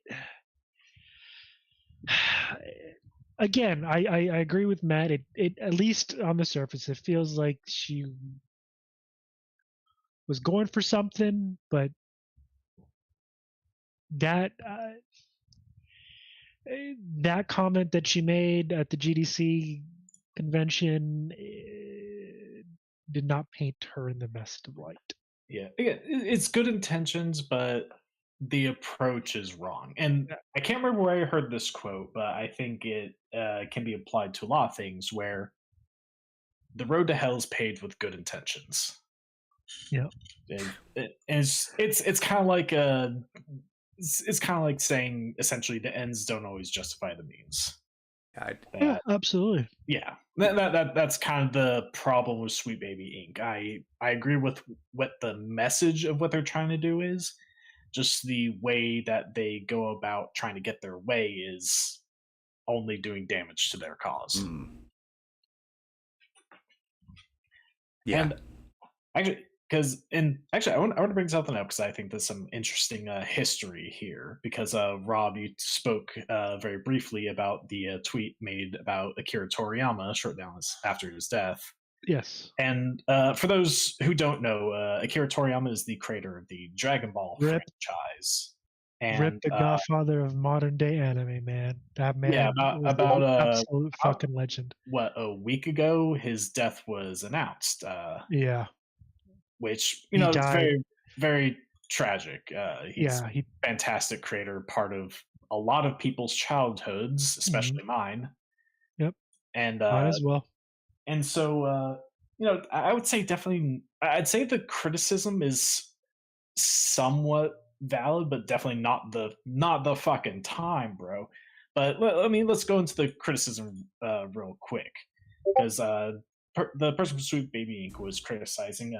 again, I agree with Matt. It at least on the surface, it feels like she was going for something, but that comment that she made at the GDC convention did not paint her in the best of light. Yeah, it's good intentions, but the approach is wrong. And I can't remember where I heard this quote, but I think it can be applied to a lot of things where the road to hell is paved with good intentions. Yeah, it's kind of like it's kind of like saying essentially the ends don't always justify the means. Yeah, absolutely. Yeah, that's kind of the problem with Sweet Baby Inc. I agree with what the message of what they're trying to do is. Just the way that they go about trying to get their way is only doing damage to their cause. Yeah. And actually, I want to bring something up because I think there's some interesting history here. Because Rob, you spoke very briefly about the tweet made about Akira Toriyama shortly after his death. Yes. And for those who don't know, Akira Toriyama is the creator of the Dragon Ball franchise. And Rip, the godfather of modern day anime, man. That man, yeah, about absolute fucking legend. What, a week ago, his death was announced. Yeah, which it's very, very tragic. He's he fantastic creator, part of a lot of people's childhoods, especially mine. Yep, and mine as well. And so, I would say definitely, I'd say the criticism is somewhat valid, but definitely not the fucking time, bro. But let's go into the criticism real quick, because the person from Sweet Baby Inc. was criticizing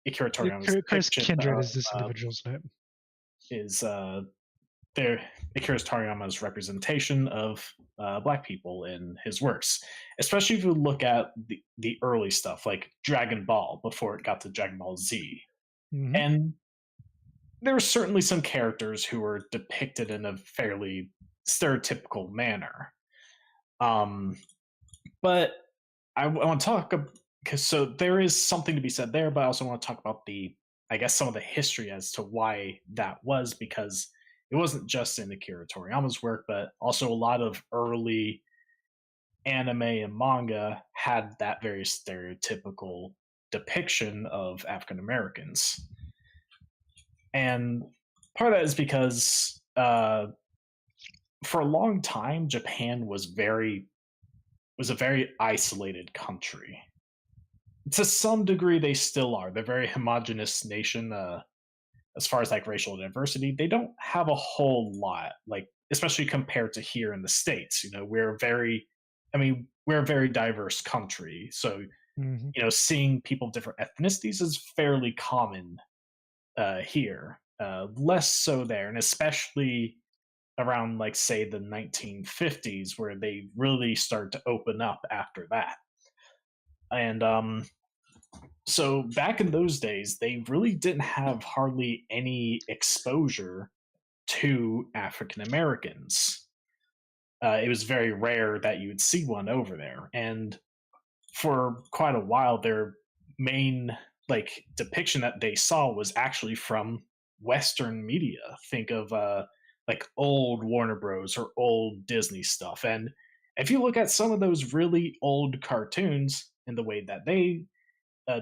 Akira Toriyama's Chris Kindred is this individual's name. Is Akira Toriyama's representation of Black people in his works, especially if you look at the early stuff like Dragon Ball before it got to Dragon Ball Z. And there were certainly some characters who were depicted in a fairly stereotypical manner. But I want to talk because so there is something to be said there, but I also want to talk about some of the history as to why that was, because it wasn't just in Akira Toriyama's work, but also a lot of early anime and manga had that very stereotypical depiction of African Americans. And part of that is because for a long time, Japan was a very isolated country. To some degree, they still are. They're a very homogenous nation as far as like racial diversity. They don't have a whole lot, like especially compared to here in the States. We're a very diverse country. So seeing people of different ethnicities is fairly common here, less so there, and especially around like say the 1950s, where they really started to open up after that. And so back in those days, they really didn't have hardly any exposure to African Americans. It was very rare that you would see one over there, and for quite a while, their main like depiction that they saw was actually from Western media. Think of like old Warner Bros. Or old Disney stuff. And if you look at some of those really old cartoons and the way that they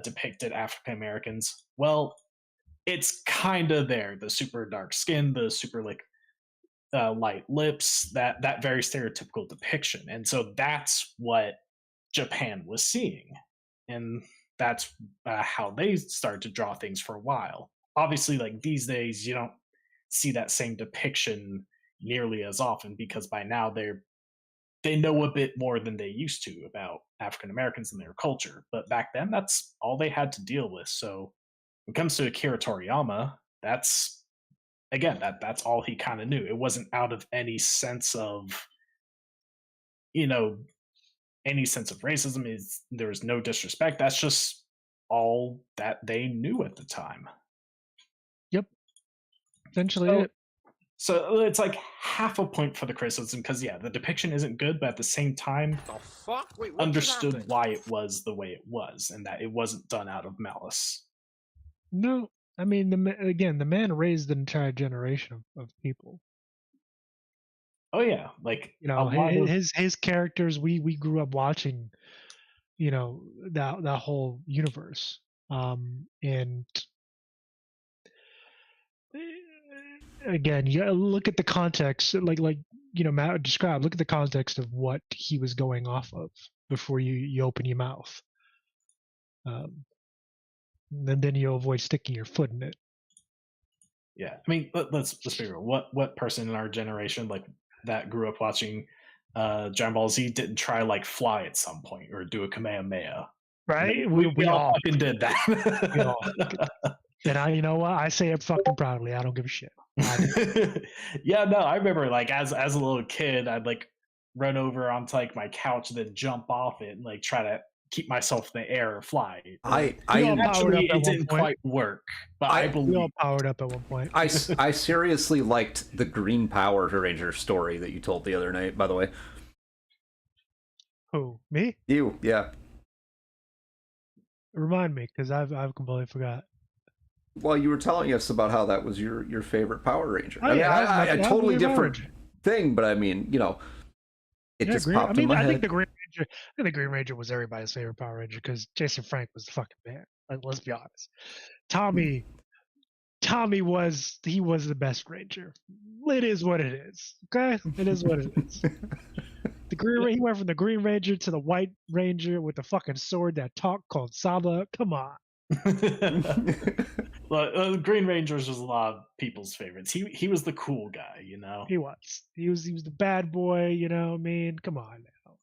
depicted African Americans, well, it's kind of there. The super dark skin, the super like light lips, that very stereotypical depiction. And so that's what Japan was seeing. And that's how they started to draw things for a while. Obviously, like these days, you don't see that same depiction nearly as often, because by now they know a bit more than they used to about African Americans and their culture. But back then, that's all they had to deal with. So when it comes to Akira Toriyama, that's all he kind of knew. It wasn't out of any sense of any sense of racism. There was no disrespect. That's just all that they knew at the time. Yep. Essentially So it's like half a point for the criticism, because the depiction isn't good, but at the same time, understood why it was the way it was, and that it wasn't done out of malice. No, I mean, the man raised an entire generation of people. Oh yeah, like his characters. We grew up watching, that whole universe, and again, you gotta look at the context, like Matt described. Look at the context of what he was going off of before you open your mouth, and then you'll avoid sticking your foot in it. Yeah, I mean, let's be real. What person in our generation like that grew up watching Dragon Ball Z didn't try like fly at some point or do a Kamehameha? Right? We all fucking did that. We all. And you know what? I say it fucking proudly. I don't give a shit. Yeah, no, I remember like as a little kid, I'd like run over onto like my couch and then jump off it and like try to keep myself in the air or fly. Actually, it didn't quite work, but I believe we all powered up at one point. I seriously liked the Green Power Ranger story that you told the other night, by the way. Who, me? You, yeah. Remind me, because I've completely forgot. Well, you were telling us about how that was your favorite Power Ranger. Oh, yeah, a totally different thing, but I mean, you know, it just popped in my head. I think the Green Ranger was everybody's favorite Power Ranger because Jason Frank was the fucking man. Like, let's be honest. Tommy was the best Ranger. It is what it is. Okay, it is what it is. He went from the Green Ranger to the White Ranger with the fucking sword that talked called Saba. Come on. Well, Green Rangers was a lot of people's favorites. He was the cool guy, you know. He was the bad boy, you know. I mean, come on now.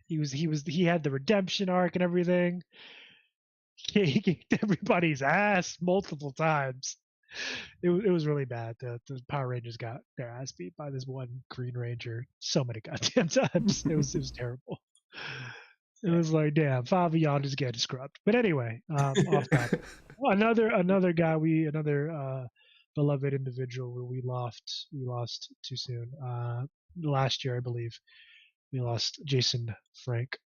He had the redemption arc and everything. He kicked everybody's ass multiple times. It was really bad. The Power Rangers got their ass beat by this one Green Ranger so many goddamn times. It was terrible. It was like, damn, 5 of y'all just getting scrubbed. But anyway, off topic. Another guy, another beloved individual we lost too soon. Last year, I believe, we lost Jason Frank.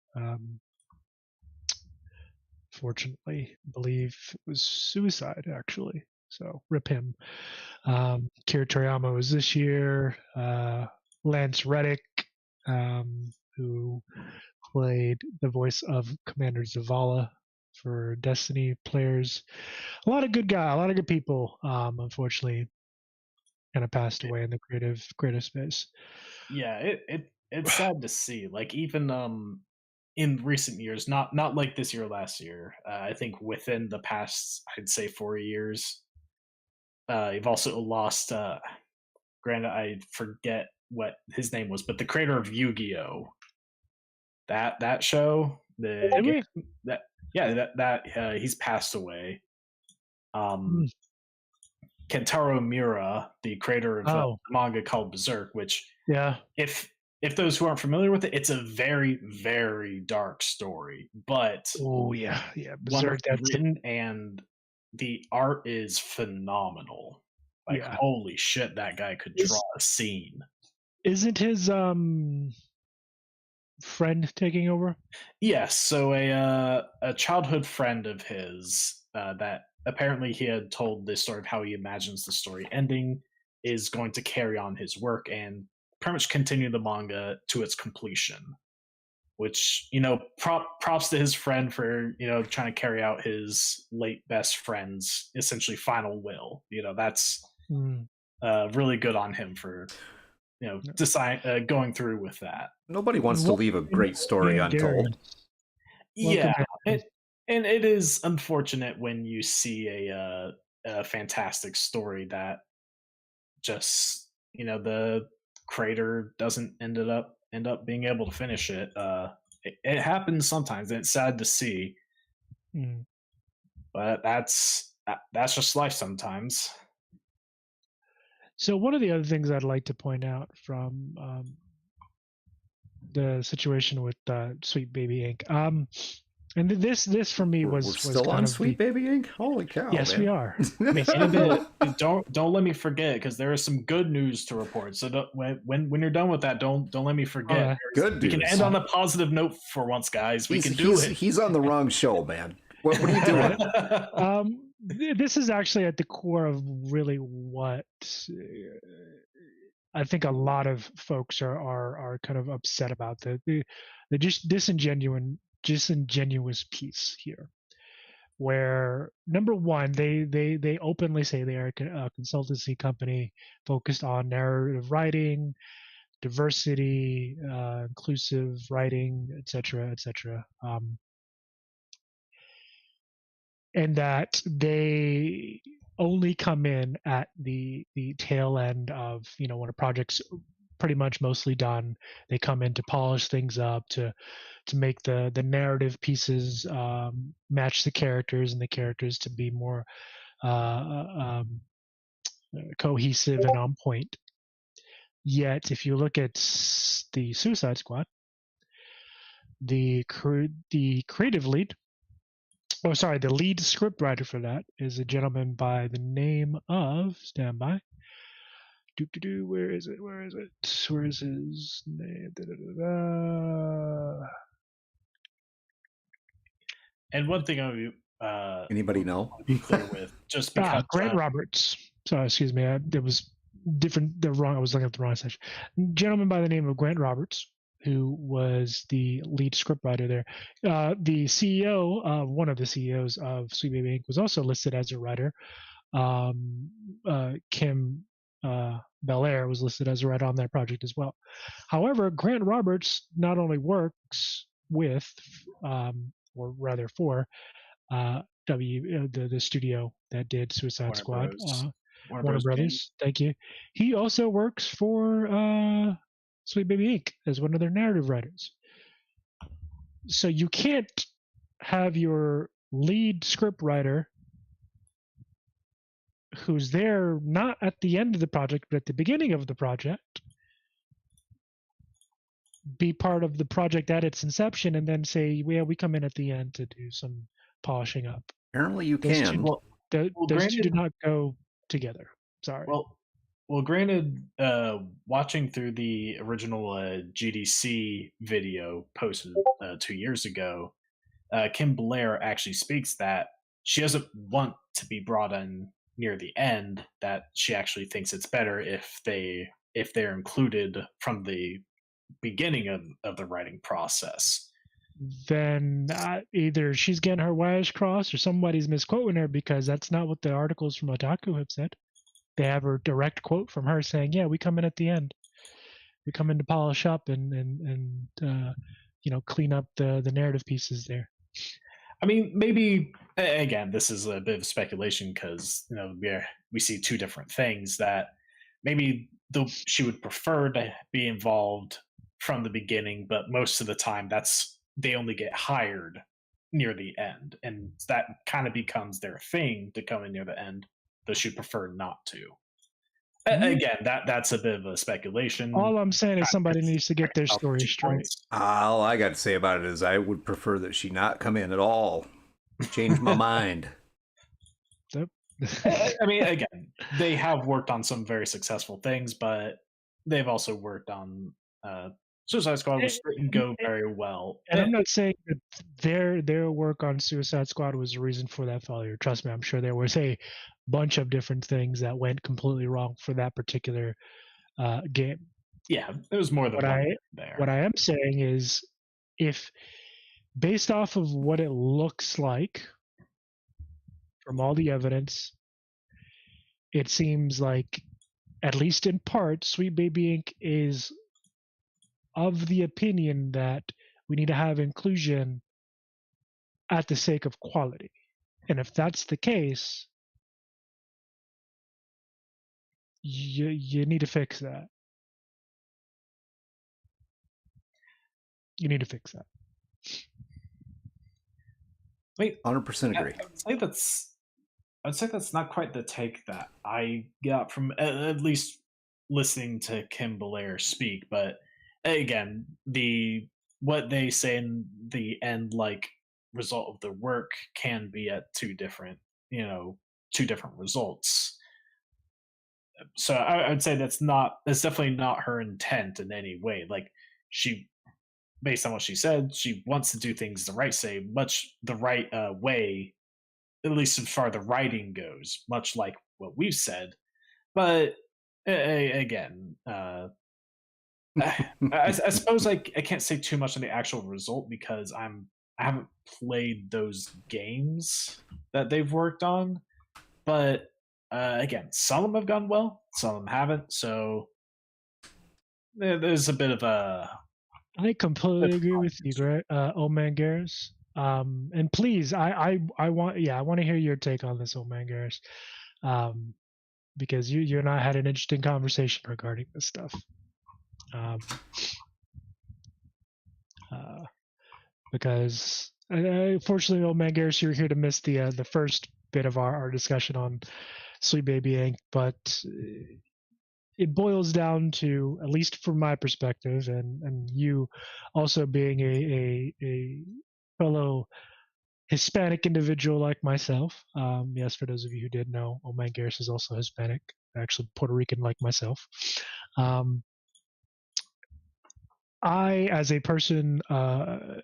Fortunately, I believe it was suicide actually. So rip him. Kira Toriyama was this year. Lance Reddick, who played the voice of Commander Zavala for Destiny players. A lot of good people, unfortunately, kind of passed away in the creative space. Yeah, it's sad to see. Like, even in recent years, not like this year or last year, I think within the past, I'd say 4 years, you've also lost, granted, I forget what his name was, but the creator of Yu-Gi-Oh! That show, he's passed away. Kentaro Miura, the creator of a manga called Berserk, which, if those who aren't familiar with it, it's a very, very dark story. But Berserk, that's written, and the art is phenomenal. Like, holy shit, that guy could draw a scene. Isn't his friend taking over? Yes. So a childhood friend of his that apparently he had told this story of how he imagines the story ending is going to carry on his work and pretty much continue the manga to its completion. Which, you know, props to his friend for, you know, trying to carry out his late best friend's essentially final will. You know, that's really good on him for, you know, going through with that. Nobody wants to leave a great story untold. Yeah, and it is unfortunate when you see a fantastic story that just, you know, the creator doesn't end up being able to finish it. It happens sometimes, and it's sad to see. But that's just life sometimes. So one of the other things I'd like to point out from the situation with Sweet Baby Inc. And this for me was still on Sweet Baby Inc. Holy cow! Yes, man. We are. Don't let me forget, because there is some good news to report. So when you're done with that, don't let me forget. Good news. We can end on a positive note for once, guys. We can do it. He's on the wrong show, man. What are you doing? This is actually at the core of really what I think a lot of folks are kind of upset about, the just disingenuous piece here, where number one, they openly say they are a consultancy company focused on narrative writing, diversity, inclusive writing, etc., and that they only come in at the tail end of, you know, when a project's pretty much mostly done. They come in to polish things up, to make the narrative pieces match the characters, and the characters to be more cohesive and on point. Yet, if you look at the Suicide Squad, the creative lead. Oh, sorry, the lead script writer for that is a gentleman by the name of standby. Where is it? Where is it? Where is his name? And one thing I anybody know? Be clear with just because Grant Roberts. Sorry, excuse me. It was different. The wrong. I was looking at the wrong section. Gentleman by the name of Grant Roberts, who was the lead scriptwriter there. The CEO, one of the CEOs of Sweet Baby Inc., was also listed as a writer. Kim Belair was listed as a writer on that project as well. However, Grant Roberts not only works with, or rather for, the studio that did Suicide Warner Squad, Bros. Warner Brothers. Thank you. He also works for Sweet Baby Inc. as one of their narrative writers. So you can't have your lead script writer, who's there not at the end of the project but at the beginning of the project, be part of the project at its inception and then say, well, we come in at the end to do some polishing up. Apparently you can. Those two do not go together. Sorry. Well, granted, watching through the original GDC video posted 2 years ago, Kim Belair actually speaks that she doesn't want to be brought in near the end, that she actually thinks it's better if they're included from the beginning of the writing process. Then either she's getting her wires crossed or somebody's misquoting her, because that's not what the articles from Otaku have said. They have a direct quote from her saying, yeah, we come in at the end. We come in to polish up and clean up the narrative pieces there. I mean, maybe, again, this is a bit of speculation because, we see two different things, that maybe she would prefer to be involved from the beginning, but most of the time they only get hired near the end, and that kind of becomes their thing to come in near the end, though she'd prefer not to. Again, that's a bit of a speculation. All I'm saying is somebody needs to get their story straight. All I got to say about it is I would prefer that she not come in at all. Change my mind. I mean, again, they have worked on some very successful things, but they've also worked on Suicide Squad, which didn't go very well. And I'm not saying that their work on Suicide Squad was the reason for that failure. Trust me, I'm sure there was a bunch of different things that went completely wrong for that particular game. Yeah, there was more than one there. What I am saying is, if based off of what it looks like from all the evidence, it seems like, at least in part, Sweet Baby Inc. is of the opinion that we need to have inclusion at the sake of quality. And if that's the case, you need to fix that. You need to fix that. Wait, 100% agree. I'd say that's not quite the take that I got from at least listening to Kim Belair speak, but again, what they say in the end, like, result of the work can be at two different results. So I'd say that's definitely not her intent in any way. Like, based on what she said, she wants to do things the right way, at least as far as the writing goes, much like what we've said. But again, I suppose I can't say too much on the actual result because I haven't played those games that they've worked on. But again, some of them have gone well, some of them haven't. So there's a bit of a. I completely agree with you, Greg. Old Man Garrus. And please, I want to hear your take on this, Old Man Garrus, because you and I had an interesting conversation regarding this stuff. Because fortunately, Old Man Garrus, you're here to miss the first bit of our discussion on Sweet Baby Inc. But it boils down to, at least from my perspective, and you also being a fellow Hispanic individual like myself. Yes, for those of you who didn't know, Oman Garris is also Hispanic, actually Puerto Rican like myself. I, as a person of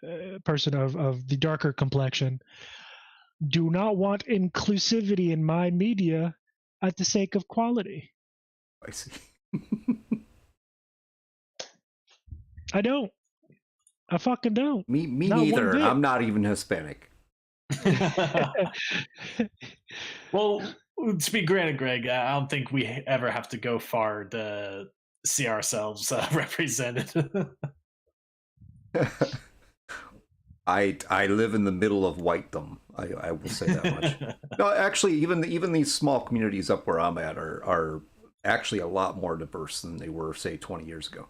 the darker complexion, do not want inclusivity in my media at the sake of quality. I see. I don't. I fucking don't. Me neither. I'm not even Hispanic. Well, to be granted, Greg, I don't think we ever have to go far to see ourselves represented. I live in the middle of whitedom. I will say that much. No, actually, even these small communities up where I'm at are actually a lot more diverse than they were, say, 20 years ago.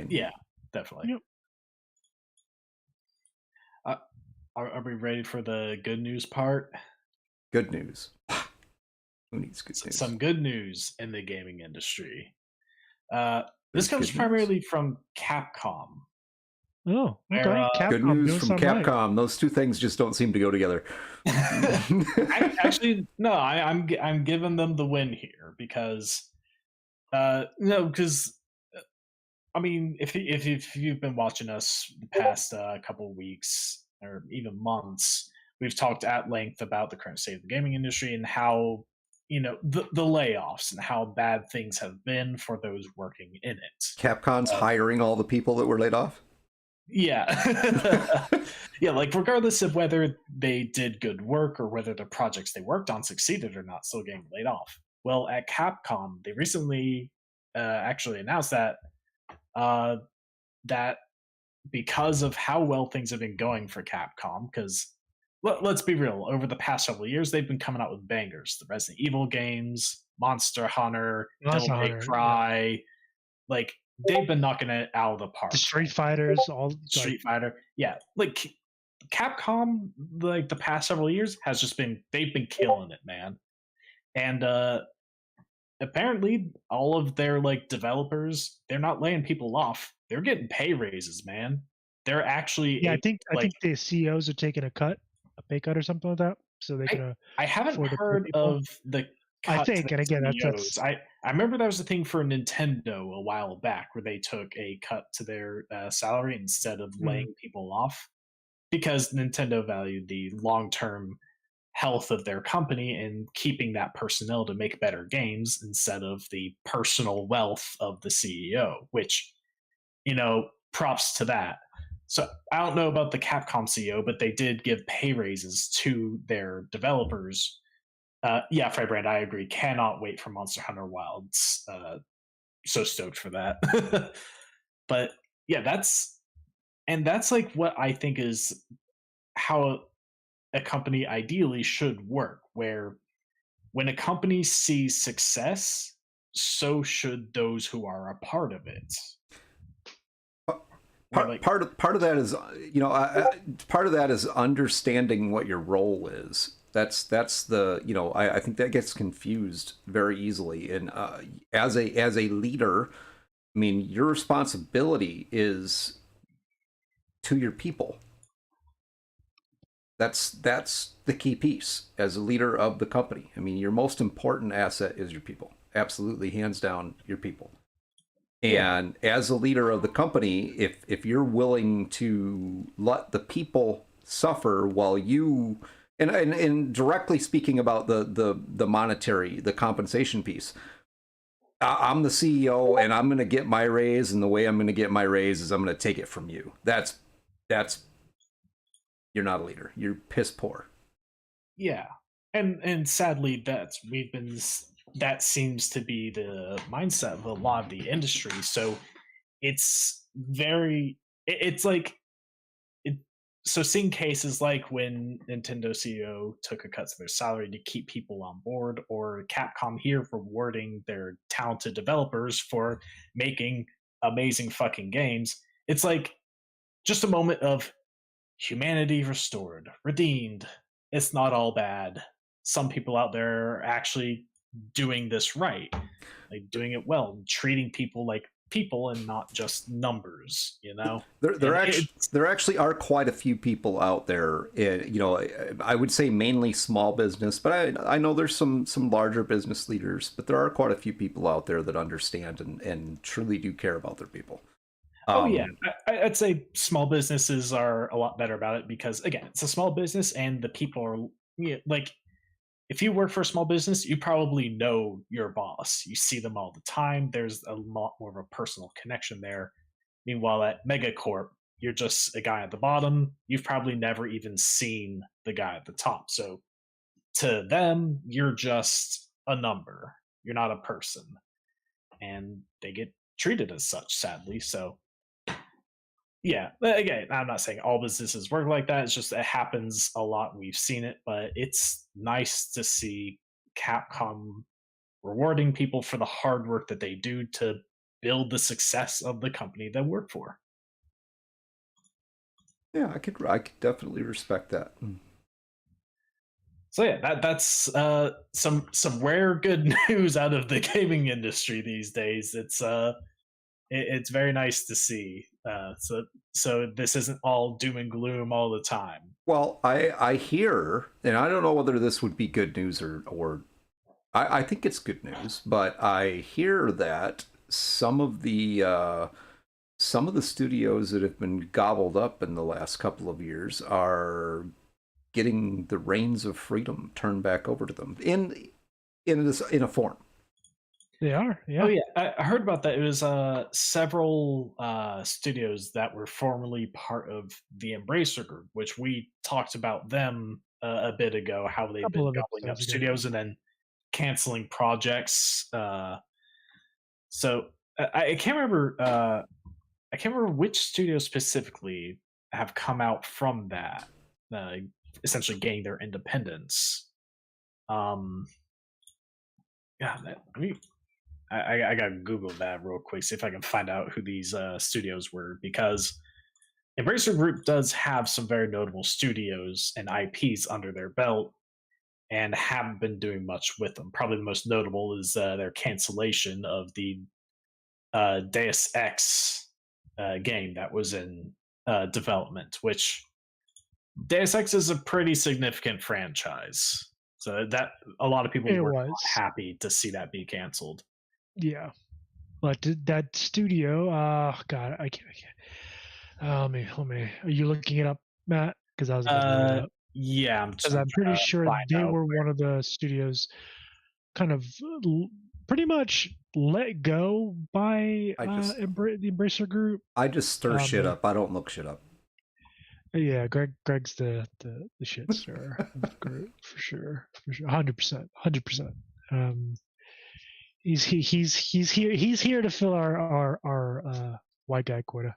Yeah, definitely. Yep. Are we ready for the good news part? Good news. Who needs good news? Some good news in the gaming industry. This comes primarily from Capcom. Oh, okay. Good news from Capcom. Right. Those two things just don't seem to go together. I'm giving them the win here because, I mean, if you've been watching us the past couple of weeks or even months, we've talked at length about the current state of the gaming industry and how, the layoffs and how bad things have been for those working in it. Capcom's hiring all the people that were laid off? Yeah. Yeah, like regardless of whether they did good work or whether the projects they worked on succeeded or not, still getting laid off. Well, at Capcom, they recently actually announced that that because of how well things have been going for Capcom, because let's be real, over the past several years, they've been coming out with bangers. The Resident Evil games, Monster Hunter, Devil May Cry, like they've been knocking it out of the park. The Street Fighters, all Street Fighter. Yeah. Like Capcom, like the past several years they've been killing it, man. And apparently all of their like developers, they're not laying people off. They're getting pay raises, man. They're actually I think the CEOs are taking a pay cut or something like that. So they can I haven't heard of the I think, and again, that's I remember that was a thing for Nintendo a while back where they took a cut to their salary instead of laying people off because Nintendo valued the long-term health of their company and keeping that personnel to make better games instead of the personal wealth of the CEO, which, props to that. So I don't know about the Capcom CEO, but they did give pay raises to their developers. Yeah, Fredbrand, I agree. Cannot wait for Monster Hunter Wilds. So stoked for that. But yeah, that's like what I think is how a company ideally should work, where when a company sees success, so should those who are a part of it. Part of that is, part of that is understanding what your role is. That's the, I think that gets confused very easily. And as a leader, I mean, your responsibility is to your people. That's the key piece as a leader of the company. I mean, your most important asset is your people. Absolutely, hands down, your people. And as a leader of the company, if you're willing to let the people suffer while you and directly speaking about the monetary, the compensation piece, I'm the CEO and I'm going to get my raise, and the way I'm going to get my raise is I'm going to take it from you. That's you're not a leader. You're piss poor. Yeah, and sadly, that seems to be the mindset of a lot of the industry. So it's so seeing cases like when Nintendo CEO took a cut to their salary to keep people on board, or Capcom here rewarding their talented developers for making amazing fucking games, it's like just a moment of humanity restored, redeemed. It's not all bad. Some people out there are actually doing this right, like doing it well, treating people like people and not just numbers, you know. There actually are quite a few people out there, you know, I would say mainly small business, but I know there's some larger business leaders, but there are quite a few people out there that understand and truly do care about their people. Oh yeah, I'd say small businesses are a lot better about it because again, it's a small business and the people are, you know, like if you work for a small business, you probably know your boss. You see them all the time. There's a lot more of a personal connection there. Meanwhile, at Megacorp, you're just a guy at the bottom. You've probably never even seen the guy at the top. So to them, you're just a number. You're not a person. And they get treated as such, sadly. So yeah, again, I'm not saying all businesses work like that. It's just it happens a lot. We've seen it, but it's nice to see Capcom rewarding people for the hard work that they do to build the success of the company they work for. Yeah, I could definitely respect that. So yeah, that's some rare good news out of the gaming industry these days. It's very nice to see. So this isn't all doom and gloom all the time. Well, I hear, and I don't know whether this would be good news or I think it's good news, but I hear that some of the studios that have been gobbled up in the last couple of years are getting the reins of freedom turned back over to them in a form. They are, yeah. Oh yeah, I heard about that. It was several studios that were formerly part of the Embracer Group, which we talked about them a bit ago, how they've been gobbling up studios and then canceling projects. So I can't remember. I can't remember which studios specifically have come out from that, essentially gaining their independence. Yeah, I gotta Google that real quick, see if I can find out who these studios were, because Embracer Group does have some very notable studios and IPs under their belt and haven't been doing much with them. Probably the most notable is their cancellation of the Deus Ex game that was in development, which Deus Ex is a pretty significant franchise. So that a lot of people were not happy to see that be canceled. Yeah, but that studio, God, I can't. Let me. Are you looking it up, Matt? Because I was about to look it up. Yeah, because I'm pretty sure they were one of the studios, kind of pretty much let go by the Embracer Group. I just stir shit up. I don't look shit up. Yeah, Greg's the shit stir of the group for sure, 100%. He's here to fill our white guy quota,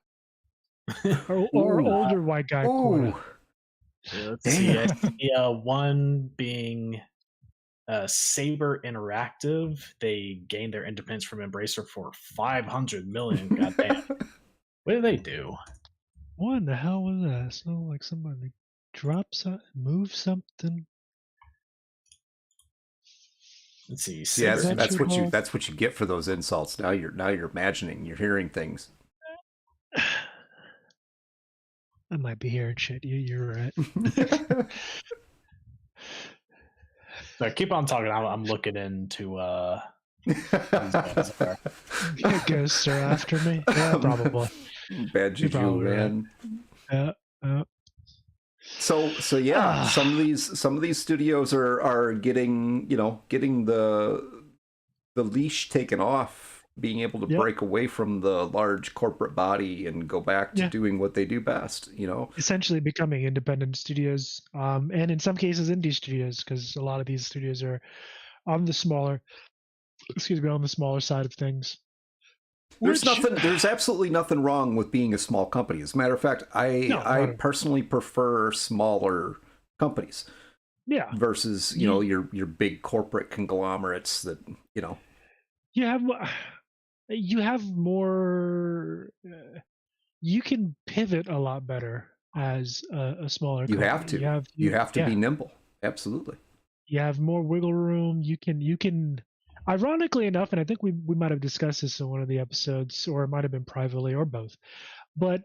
or older white guy quota. Yeah, let's see. I see one being Saber Interactive. They gained their independence from Embracer for $500 million. Goddamn! What did they do? What in the hell was that? So like somebody drop something, move something. Let's see. Yeah, that's what you get for those insults. Now you're imagining, you're hearing things. I might be hearing shit. You're right. So keep on talking. I'm looking into. Ghosts are after me. Yeah, probably. Bad juju, man. Right. Yeah. So yeah, some of these studios are getting the leash taken off, being able to break away from the large corporate body and go back to doing what they do best. Essentially becoming independent studios, and in some cases indie studios, because a lot of these studios are on the smaller side of things. There's absolutely nothing wrong with being a small company. As a matter of fact, I personally prefer smaller companies. Yeah. Versus, your big corporate conglomerates that, You have more. You can pivot a lot better as a smaller company. You have to be nimble. Absolutely. You have more wiggle room. You can. Ironically enough, and I think we might have discussed this in one of the episodes, or it might have been privately, or both. But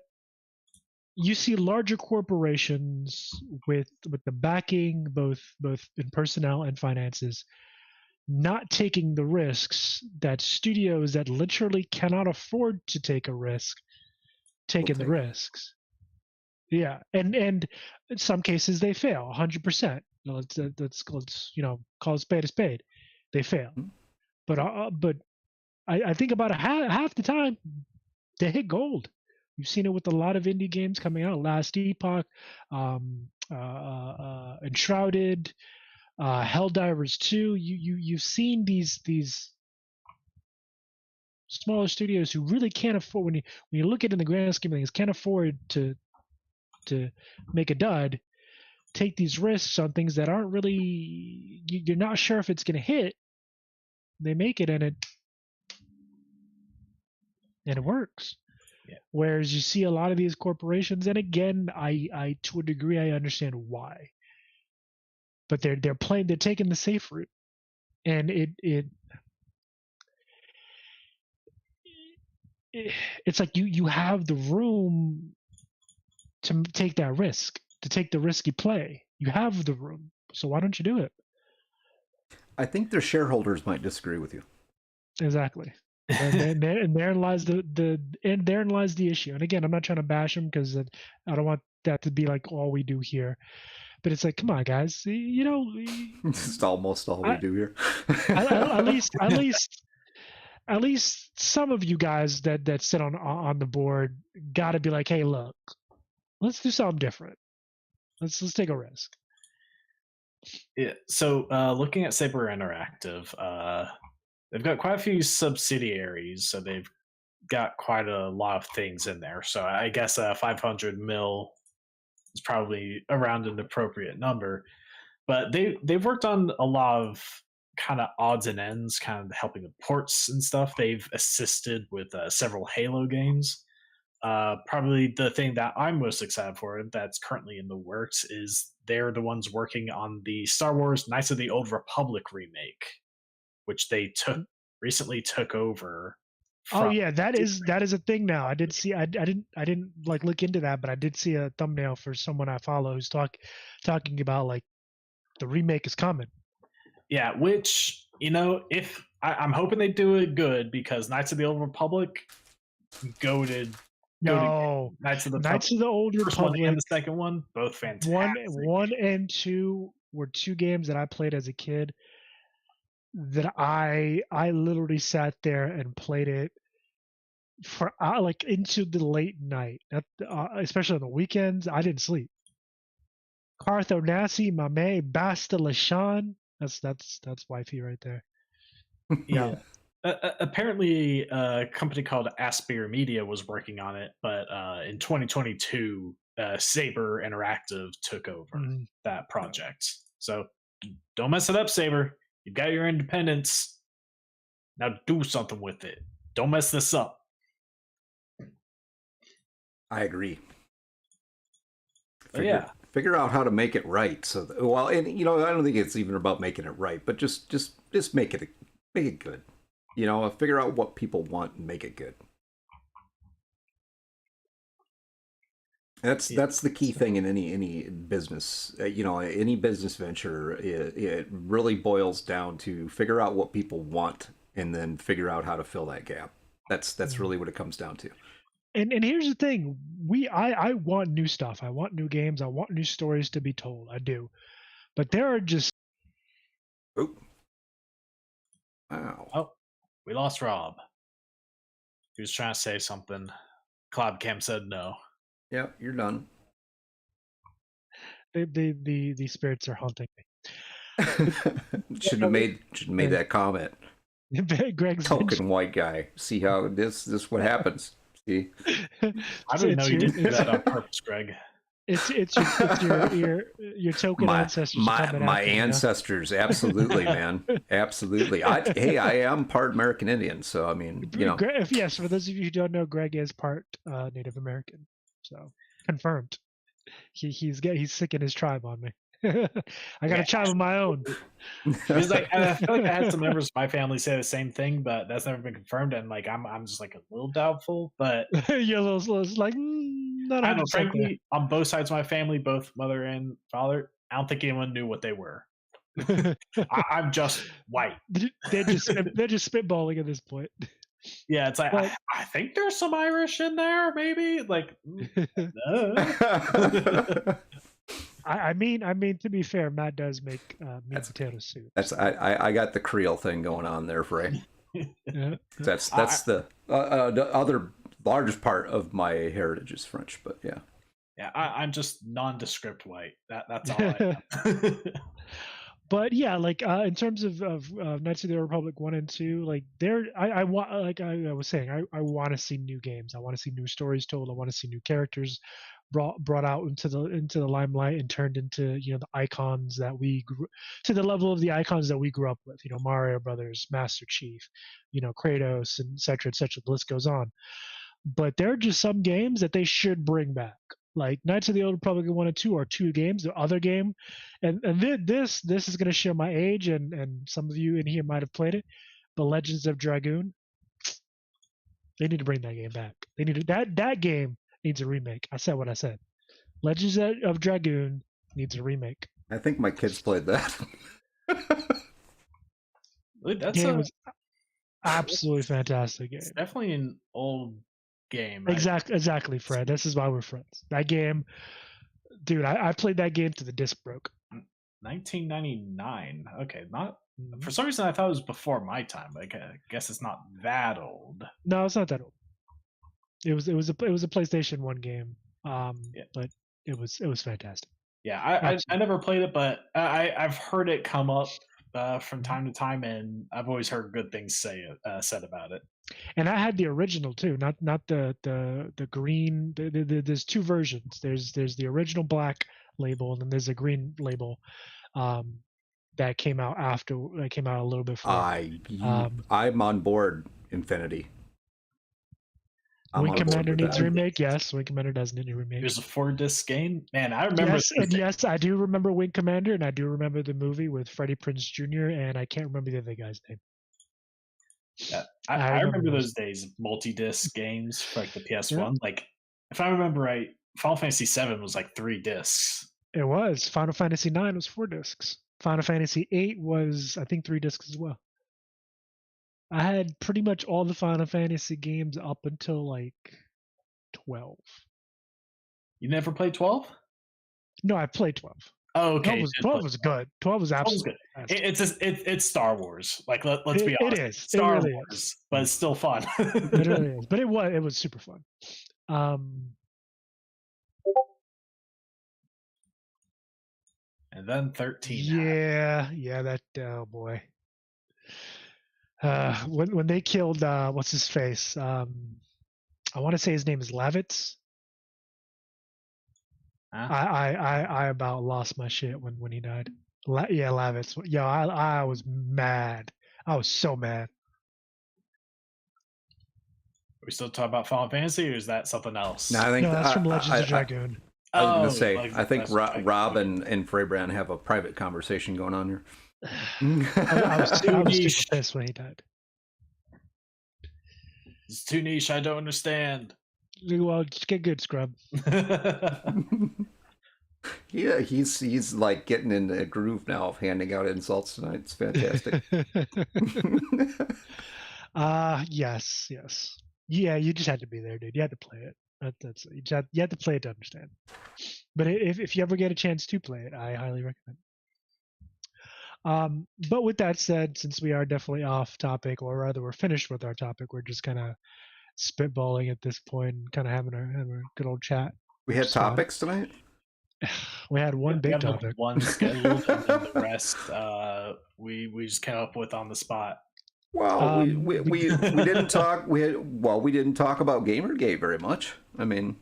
you see larger corporations with the backing, both in personnel and finances, not taking the risks that studios that literally cannot afford to take a risk taking the risks. Yeah, and in some cases they fail 100%. Let's call a spade. They fail, but I think about half the time they hit gold. You've seen it with a lot of indie games coming out. Last Epoch, Enshrouded, Helldivers 2. You've seen these smaller studios who really can't afford, when you look at it in the grand scheme of things, can't afford to make a dud, take these risks on things that aren't really, you're not sure if it's going to hit. They make it and it works. Yeah. Whereas you see a lot of these corporations, and again, I to a degree I understand why, but they're taking the safe route, and it's like you have the room to take that risk, to take the risky play. You have the room, so why don't you do it? I think their shareholders might disagree with you. Exactly. And therein lies therein lies the issue. And again, I'm not trying to bash them, because I don't want that to be like all we do here. But it's like, come on, guys, It's almost all we do here. at least some of you guys that sit on the board got to be like, hey, look, let's do something different. Let's take a risk. Yeah. So looking at Saber Interactive, they've got quite a few subsidiaries, so they've got quite a lot of things in there. So I guess 500 mil is probably around an appropriate number. But they've worked on a lot of kind of odds and ends, kind of helping with ports and stuff. They've assisted with several Halo games. Probably the thing that I'm most excited for that's currently in the works is they're the ones working on the Star Wars Knights of the Old Republic remake, which they recently took over. Oh yeah, that is a thing now. I did see. I didn't like look into that, but I did see a thumbnail for someone I follow who's talking about like the remake is coming. Yeah, which if I'm hoping they do it good, because Knights of the Old Republic goated. No, Knights of the Old Republic, first one and the second one, both fantastic. One and two were two games that I played as a kid that I literally sat there and played it for like into the late night, especially on the weekends. I didn't sleep. Karth Onasi, Mame, Basta Lashan. That's wifey right there. Yeah. Apparently, a company called Aspire Media was working on it, but in 2022, Saber Interactive took over that project. So don't mess it up, Saber. You've got your independence. Now do something with it. Don't mess this up. I agree. Figure out how to make it right. So, and I don't think it's even about making it right, but just make it good. Figure out what people want and make it good. That's the key thing in any business. Any business venture, it really boils down to figure out what people want and then figure out how to fill that gap. That's really what it comes down to. And here's the thing: I want new stuff. I want new games. I want new stories to be told. I do, but there are just. Oh. Wow. Oh, we lost Rob. He was trying to say something. Cloudcam said no. Yeah, you're done. The spirits are haunting me. Shouldn't have made that comment. Greg's token white guy. See how this what happens. See, I didn't know you didn't do that on purpose, Greg. It's your token ancestors. My ancestors, absolutely, man, absolutely. I am part American Indian, so I mean, Yes, for those of you who don't know, Greg is part Native American, so confirmed. He's sick in his tribe on me. I got a child of my own. Because like I feel like I had some members of my family say the same thing, but that's never been confirmed. And like I'm just like a little doubtful. But you're a little like not. I don't know. Frankly, on both sides of my family, both mother and father, I don't think anyone knew what they were. I'm just white. They're just spitballing at this point. Yeah, it's like I think there's some Irish in there, maybe. Like, I mean, to be fair, Matt does make meat potato soup. That's I got the Creole thing going on there, Frey. Yeah. That's the other largest part of my heritage is French, but yeah. Yeah, I'm just nondescript white. That's all I am. But yeah, like in terms of Knights of the Republic 1 and 2, like I want, like I was saying, I want to see new games. I want to see new stories told. I want to see new characters brought out into the limelight and turned into, you know, the icons that we grew to the level of the icons that we grew up with. You know, Mario Brothers, Master Chief, you know, Kratos, and et cetera, et cetera. The list goes on. But there are just some games that they should bring back. Like Knights of the Old Republic 1 and 2 are two games. The other game, and this is going to show my age, and some of you in here might have played it, but Legends of Dragoon. They need to bring that game back. They need that game needs a remake. I said what I said. Legends of Dragoon needs a remake. I think my kids played that. That game was absolutely fantastic game. It's definitely an old game. Exactly, Fred. This is why we're friends. That game, dude, I played that game till the disc broke. 1999. Okay, not for some reason I thought it was before my time. Like I guess it's not that old. No, it's not that old. It was a PlayStation 1 game. But it was fantastic. Yeah, I never played it, but I've heard it come up from time to time, and I've always heard good things said about it. And I had the original too, not the green. There's two versions. There's the original black label, and then there's a green label that came out after. That came out a little before. I'm on board. Infinity. Wing Commander needs a remake. Yes, Wing Commander does need a remake. There's a 4-disc game. Man, I remember. Yes, I do remember Wing Commander, and I do remember the movie with Freddie Prinze Jr. and I can't remember the other guy's name. Yeah, I remember those days, multi-disc games for like the PS1. Yeah. Like, if I remember right, Final Fantasy VII was like 3 discs. It was. Final Fantasy IX was 4 discs. Final Fantasy VIII was, I think, 3 discs as well. I had pretty much all the Final Fantasy games up until like 12. You never played 12? No, I played 12. Oh, okay. 12 was good. 12 was absolutely good. It's Star Wars. Like let's be honest. It is. Star really Wars, is. But it's still fun. It really is. But it was super fun. And then 13. Yeah, that oh boy. When they killed what's his face? I want to say his name is Lavitz. Huh? I about lost my shit when he died. Lavitz. Yo, I was mad. I was so mad. Are we still talking about Final Fantasy, or is that something else? No, I think that's from Legends of Dragoon. I was going to say, I think Rob and Freybrand have a private conversation going on here. I was super pissed when he died. It's too niche. I don't understand. Well, just get good, scrub. Yeah, he's like getting in the groove now of handing out insults tonight. It's fantastic. Yes. Yeah, you just had to be there, dude. You had to play it. That's you had to play it to understand. But if you ever get a chance to play it, I highly recommend it. But with that said, since we are definitely off topic, or rather we're finished with our topic, we're just kind of spitballing at this point and kind of having a good old chat. We had topics tonight? We had one big topic. One scheduled, and then the rest we just came up with on the spot. Well, we didn't talk. We didn't talk about Gamergate very much. I mean,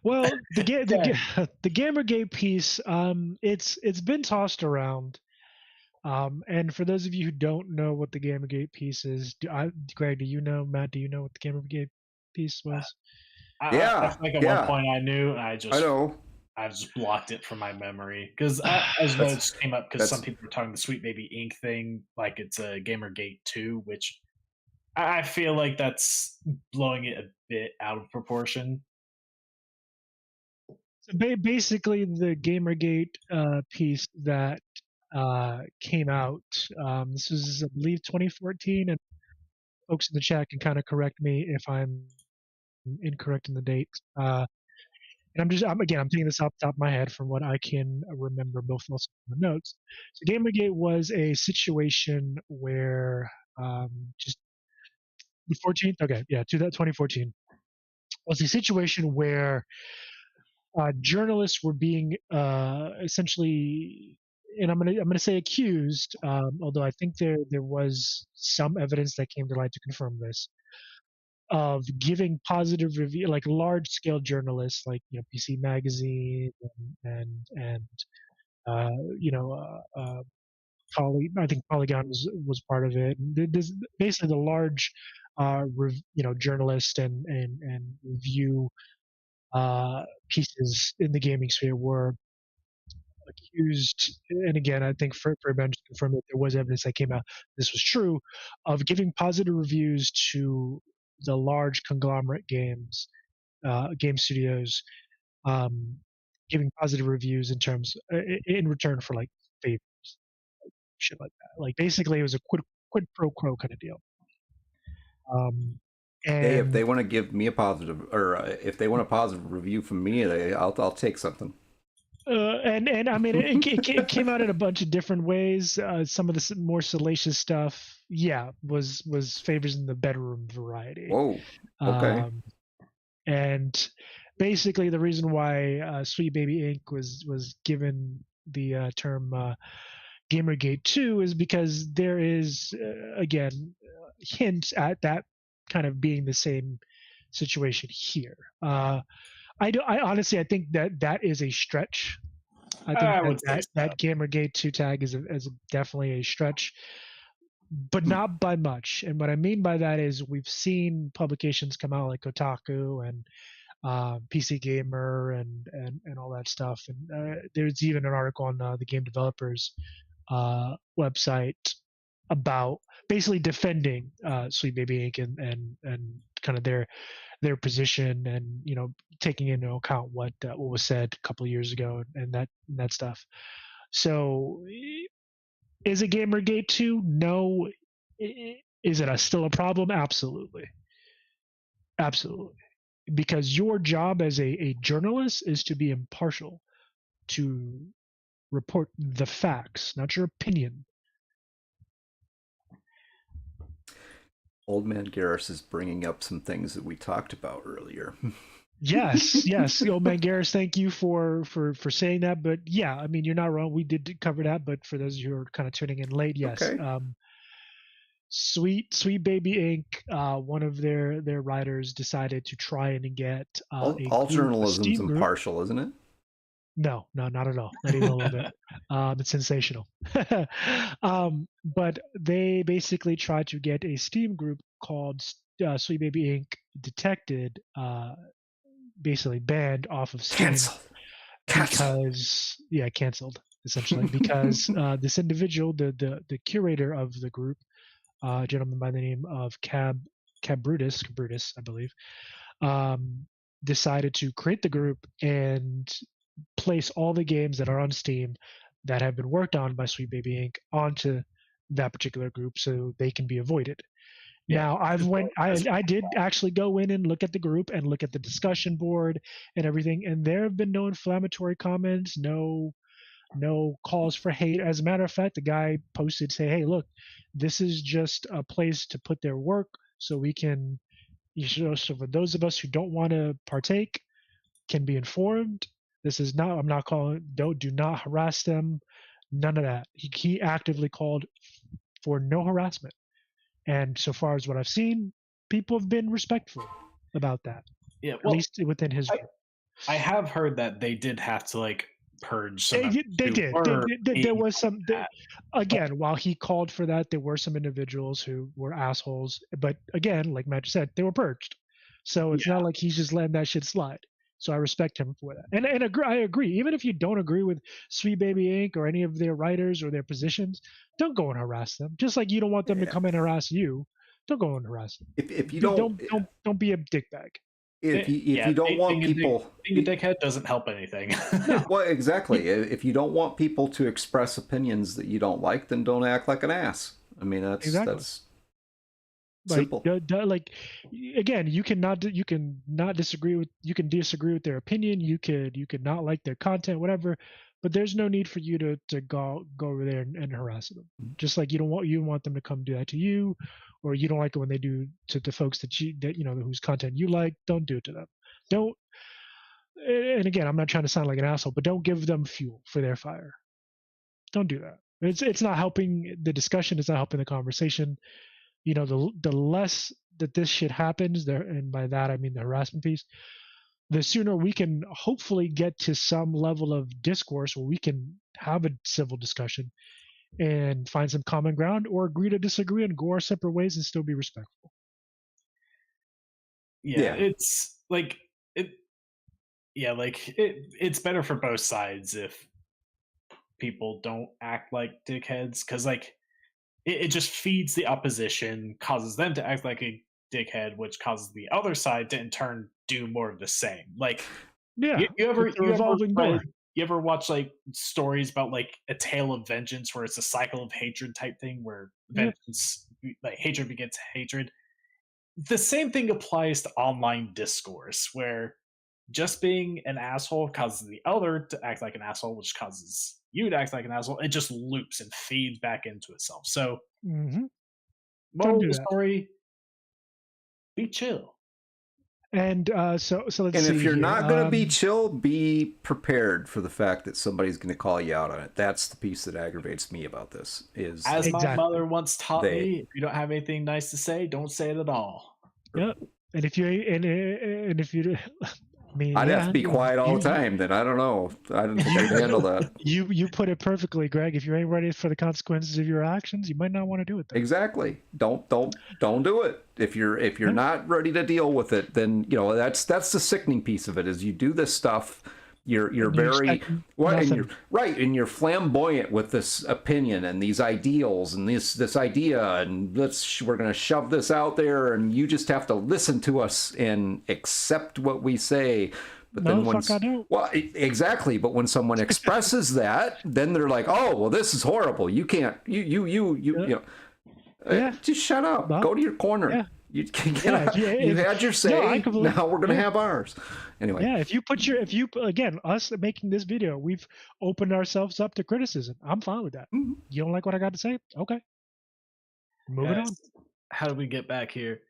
well, the Gamergate piece, it's been tossed around. And for those of you who don't know what the Gamergate piece is, Greg, do you know? Matt, do you know what the Gamergate piece was? I think at one point I knew. I know. I've just blocked it from my memory because as you know, it just came up because some people were talking the Sweet Baby Inc. thing like it's a Gamergate 2, which I feel like that's blowing it a bit out of proportion. So basically, the Gamergate piece that came out, this was, I believe, 2014, and folks in the chat can kind of correct me if I'm incorrect in the dates. And I'm taking this off the top of my head from what I can remember, both also from the notes. So Gamergate was a situation where just the 14th, okay, yeah, 2014 was a situation where journalists were being essentially, and I'm gonna say accused, although I think there was some evidence that came to light to confirm this, of giving positive review, like large scale journalists, like PC Magazine and I think Polygon was part of it. And this, basically, the large journalist and review pieces in the gaming sphere were accused, and again, I think Fairbairn just confirmed that there was evidence that came out this was true, of giving positive reviews to the large conglomerate game studios, giving positive reviews in return for like favors, shit like that. Like basically, it was a quid pro quo kind of deal. Hey, if they want to give me a positive, or if they want a positive review from me, I'll take something. And I mean, it came out in a bunch of different ways. Some of the more salacious stuff, was favors in the bedroom variety. Whoa. Okay. And basically, the reason why Sweet Baby Inc. was given the term Gamergate 2 is because there is again hints at that kind of being the same situation here. I honestly, I think that is a stretch. I think that Gamergate 2 tag is definitely a stretch, but not by much. And what I mean by that is we've seen publications come out like Kotaku and PC Gamer and all that stuff. And there's even an article on the Game Developers website about basically defending Sweet Baby Inc. and kind of their position, and taking into account what was said a couple of years ago and that stuff. So is it Gamergate 2? No. Is it still a problem? Absolutely, because your job as a journalist is to be impartial, to report the facts, not your opinion. Old Man Garrus is bringing up some things that we talked about earlier. Yes. Old Man Garrus, thank you for saying that. But yeah, I mean, you're not wrong. We did cover that. But for those of you who are kind of tuning in late, yes. Okay. Sweet Baby Inc., one of their writers decided to try and get all journalism's impartial, isn't it? No, not at all. Not even a little bit. It's sensational. But they basically tried to get a Steam group called Sweet Baby Inc. detected, basically banned off of Steam. Canceled essentially because this individual, the curator of the group, a gentleman by the name of Cab Brutus, I believe, decided to create the group and place all the games that are on Steam that have been worked on by Sweet Baby Inc. onto that particular group so they can be avoided. Now I did actually go in and look at the group and look at the discussion board and everything, and there have been no inflammatory comments, no calls for hate. As a matter of fact, the guy posted, say, hey, look, this is just a place to put their work so we can, so for those of us who don't want to partake can be informed. This is not, I'm not calling, do not harass them, none of that. He actively called for no harassment. And so far as what I've seen, people have been respectful about that. Yeah, well, at least within his group. I have heard that they did have to purge some. They did. There was some. Again, while he called for that, there were some individuals who were assholes. But again, like Matt said, they were purged. So it's not like he's just letting that shit slide. So I respect him for that. And I agree. Even if you don't agree with Sweet Baby Inc. or any of their writers or their positions, don't go and harass them. Just like you don't want them to come and harass you, don't go and harass them. If you don't be a dickbag. If you don't want people, being a dickhead doesn't help anything. Well, exactly. If you don't want people to express opinions that you don't like, then don't act like an ass. I mean, that's simple. Like again, you can disagree with their opinion. You could not like their content, whatever. But there's no need for you to go over there and harass them. Just like you don't want them to come do that to you, or you don't like it when they do to the folks that whose content you like. Don't do it to them. Don't. And again, I'm not trying to sound like an asshole, but don't give them fuel for their fire. Don't do that. It's not helping the discussion. It's not helping the conversation. The less that this shit happens there, and by that I mean the harassment piece, the sooner we can hopefully get to some level of discourse where we can have a civil discussion and find some common ground, or agree to disagree and go our separate ways and still be respectful. It's like it's better for both sides if people don't act like dickheads, because it just feeds the opposition, causes them to act like a dickhead, which causes the other side to in turn do more of the same. You ever watch stories about a tale of vengeance, where it's a cycle of hatred type thing, where vengeance, hatred begets hatred? The same thing applies to online discourse, where just being an asshole causes the other to act like an asshole, which causes you to act like an asshole. It just loops and feeds back into itself. So, moral of the story: be chill. And so let's see. And if you're here. not going to be chill, be prepared for the fact that somebody's going to call you out on it. That's the piece that aggravates me about this. Is as my mother once taught me: if you don't have anything nice to say, don't say it at all. Yep. And if you I'd have to be quiet all the time. Then I don't know. I don't think I can handle that. You put it perfectly, Greg. If you ain't ready for the consequences of your actions, you might not want to do it. Then. Exactly. Don't do it. If you're not ready to deal with it, then that's the sickening piece of it. Is you do this stuff. You're very and you're flamboyant with this opinion and these ideals and this idea, and we're going to shove this out there, and you just have to listen to us and accept what we say. But then exactly. But when someone expresses that, then they're like, "Oh, well, this is horrible. You can't. Just shut up. Go to your corner." Yeah. You had your say. Now we're gonna have ours. Anyway. Yeah, us making this video, we've opened ourselves up to criticism. I'm fine with that. Mm-hmm. You don't like what I got to say? Okay. Moving on. How do we get back here?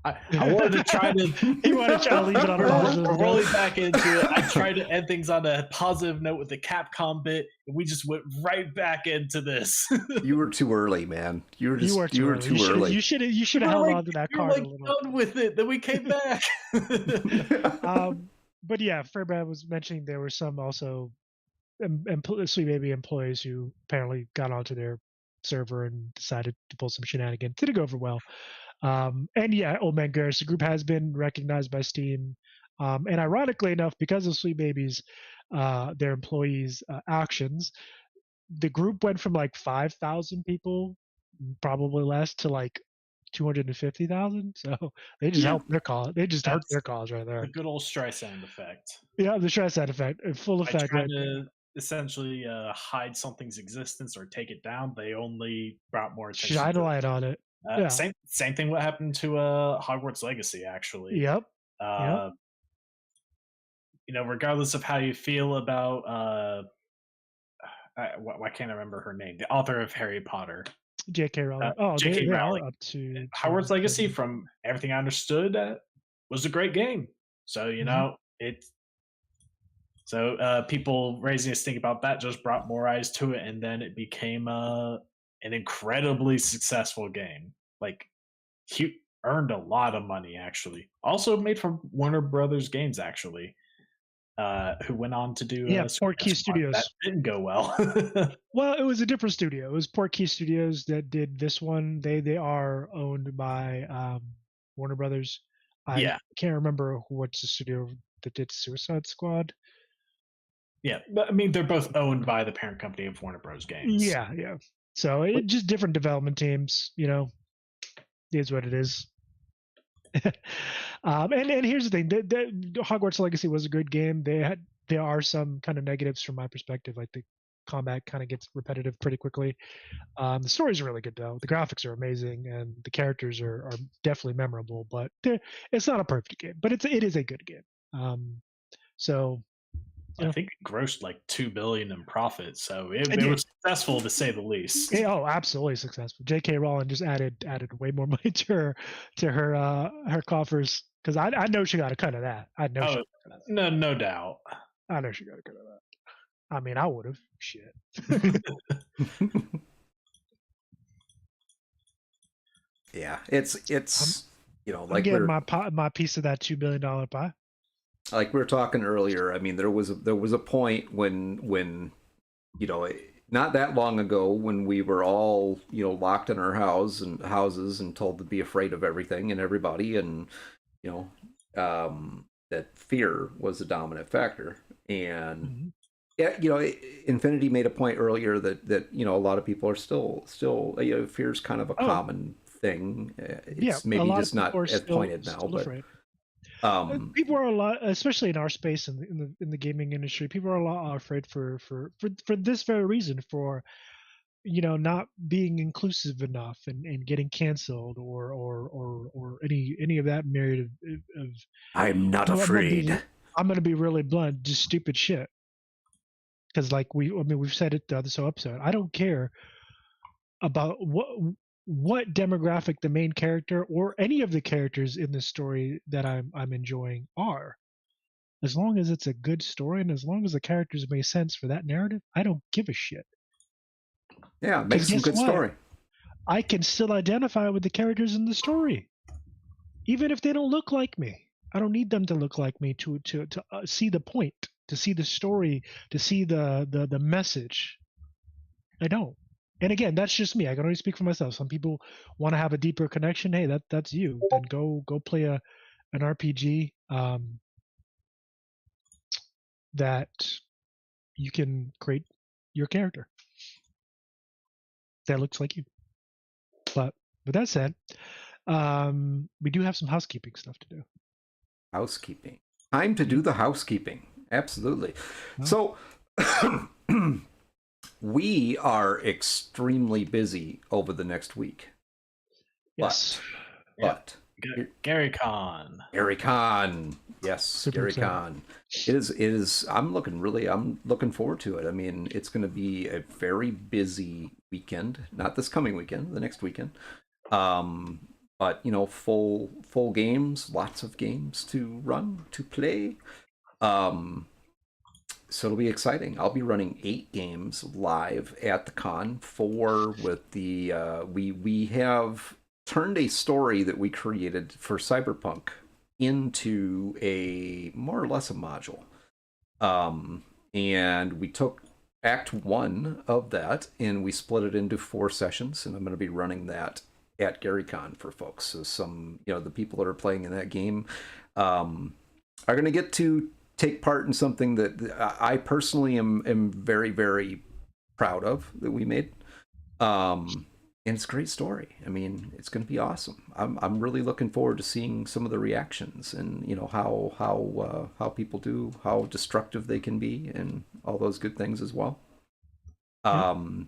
I wanted to try to. You want to try to leave it on a positive note. Rolling back into it. I tried to end things on a positive note with the Capcom bit, and we just went right back into this. You were too early, man. You were too early. You should have held on to that card a little. Done with it. Then we came back. But yeah, Fairbrad was mentioning there were some also Sweet Baby employees who apparently got onto their server and decided to pull some shenanigans. Didn't go over well. And yeah, Old Man Garrus, the group has been recognized by Steam. And ironically enough, because of Sweet Baby's, their employees' actions, the group went from 5,000 people, probably less, to 250,000. So they just helped their cause. They just hurt their cause right there. The good old Streisand effect. Yeah, the Streisand effect, full effect. Trying to essentially hide something's existence or take it down, they only brought more attention. Shine a light on it. Same thing. What happened to Hogwarts Legacy? Actually. Yep. Regardless of how you feel about why can't I remember her name? The author of Harry Potter. J.K. Rowling. J.K. Rowling. Up to Hogwarts Legacy, from everything I understood, was a great game. So So people raising a stink about that just brought more eyes to it, and then it became an incredibly successful game. He earned a lot of money, actually. Also made from Warner Brothers Games, actually, who went on to do Portkey Studios. That didn't go well. Well, it was a different studio. It was Portkey Studios that did this one. They are owned by Warner Brothers. I can't remember what's the studio that did Suicide Squad. Yeah, but I mean, they're both owned by the parent company of Warner Bros. Games. Yeah. So it just different development teams, is what it is. And here's the thing: the Hogwarts Legacy was a good game. There are some kind of negatives from my perspective, like the combat kind of gets repetitive pretty quickly. The story's really good though. The graphics are amazing, and the characters are definitely memorable. But it's not a perfect game, but it is a good game. So I think it grossed like $2 billion in profit, so it was successful to say the least. Oh, absolutely successful. J.K. Rowling just added way more money to her coffers, because I know she got a cut of that. I know. No doubt. I know she got a cut of that. I mean, I would have. Shit. Yeah, it's like I'm getting my piece of that $2 billion pie. Like we were talking earlier, I mean, there was a point when not that long ago, when we were all locked in our houses and told to be afraid of everything and everybody, and that fear was the dominant factor. And Infinity made a point earlier that a lot of people are still fear is kind of a common thing. It's maybe just not as pointed now, but afraid. People are a lot, especially in our space in the gaming industry, people are a lot afraid for this very reason, for not being inclusive enough and getting canceled or any of that myriad of I'm not afraid. I'm gonna be really blunt, just stupid shit. Because we've said it the other episode, I don't care about what demographic the main character or any of the characters in the story that I'm enjoying are. As long as it's a good story and as long as the characters make sense for that narrative, I don't give a shit. Yeah, make some good story. I can still identify with the characters in the story, even if they don't look like me. I don't need them to look like me to see the point, to see the story, to see the message. I don't. And again, that's just me. I can only speak for myself. Some people want to have a deeper connection. Hey, that's you. Then go play an RPG that you can create your character that looks like you. But with that said, we do have some housekeeping stuff to do. Housekeeping. Time to do the housekeeping. Absolutely. So we are extremely busy over the next week. Yes. But Gary Con. Yes, Super Gary excited. Con. It is I'm looking forward to it. I mean, it's going to be a very busy weekend. Not this coming weekend, the next weekend. But full games, lots of games to run, to play. So it'll be exciting. I'll be running 8 games live at the con. 4 with the we have turned a story that we created for Cyberpunk into a more or less a module. And we took Act 1 of that and we split it into 4 sessions, and I'm going to be running that at GaryCon for folks. So some, the people that are playing in that game are going to get to take part in something that I personally am very, very proud of that we made. And it's a great story. I mean, it's going to be awesome. I'm really looking forward to seeing some of the reactions and how people do, how destructive they can be, and all those good things as well.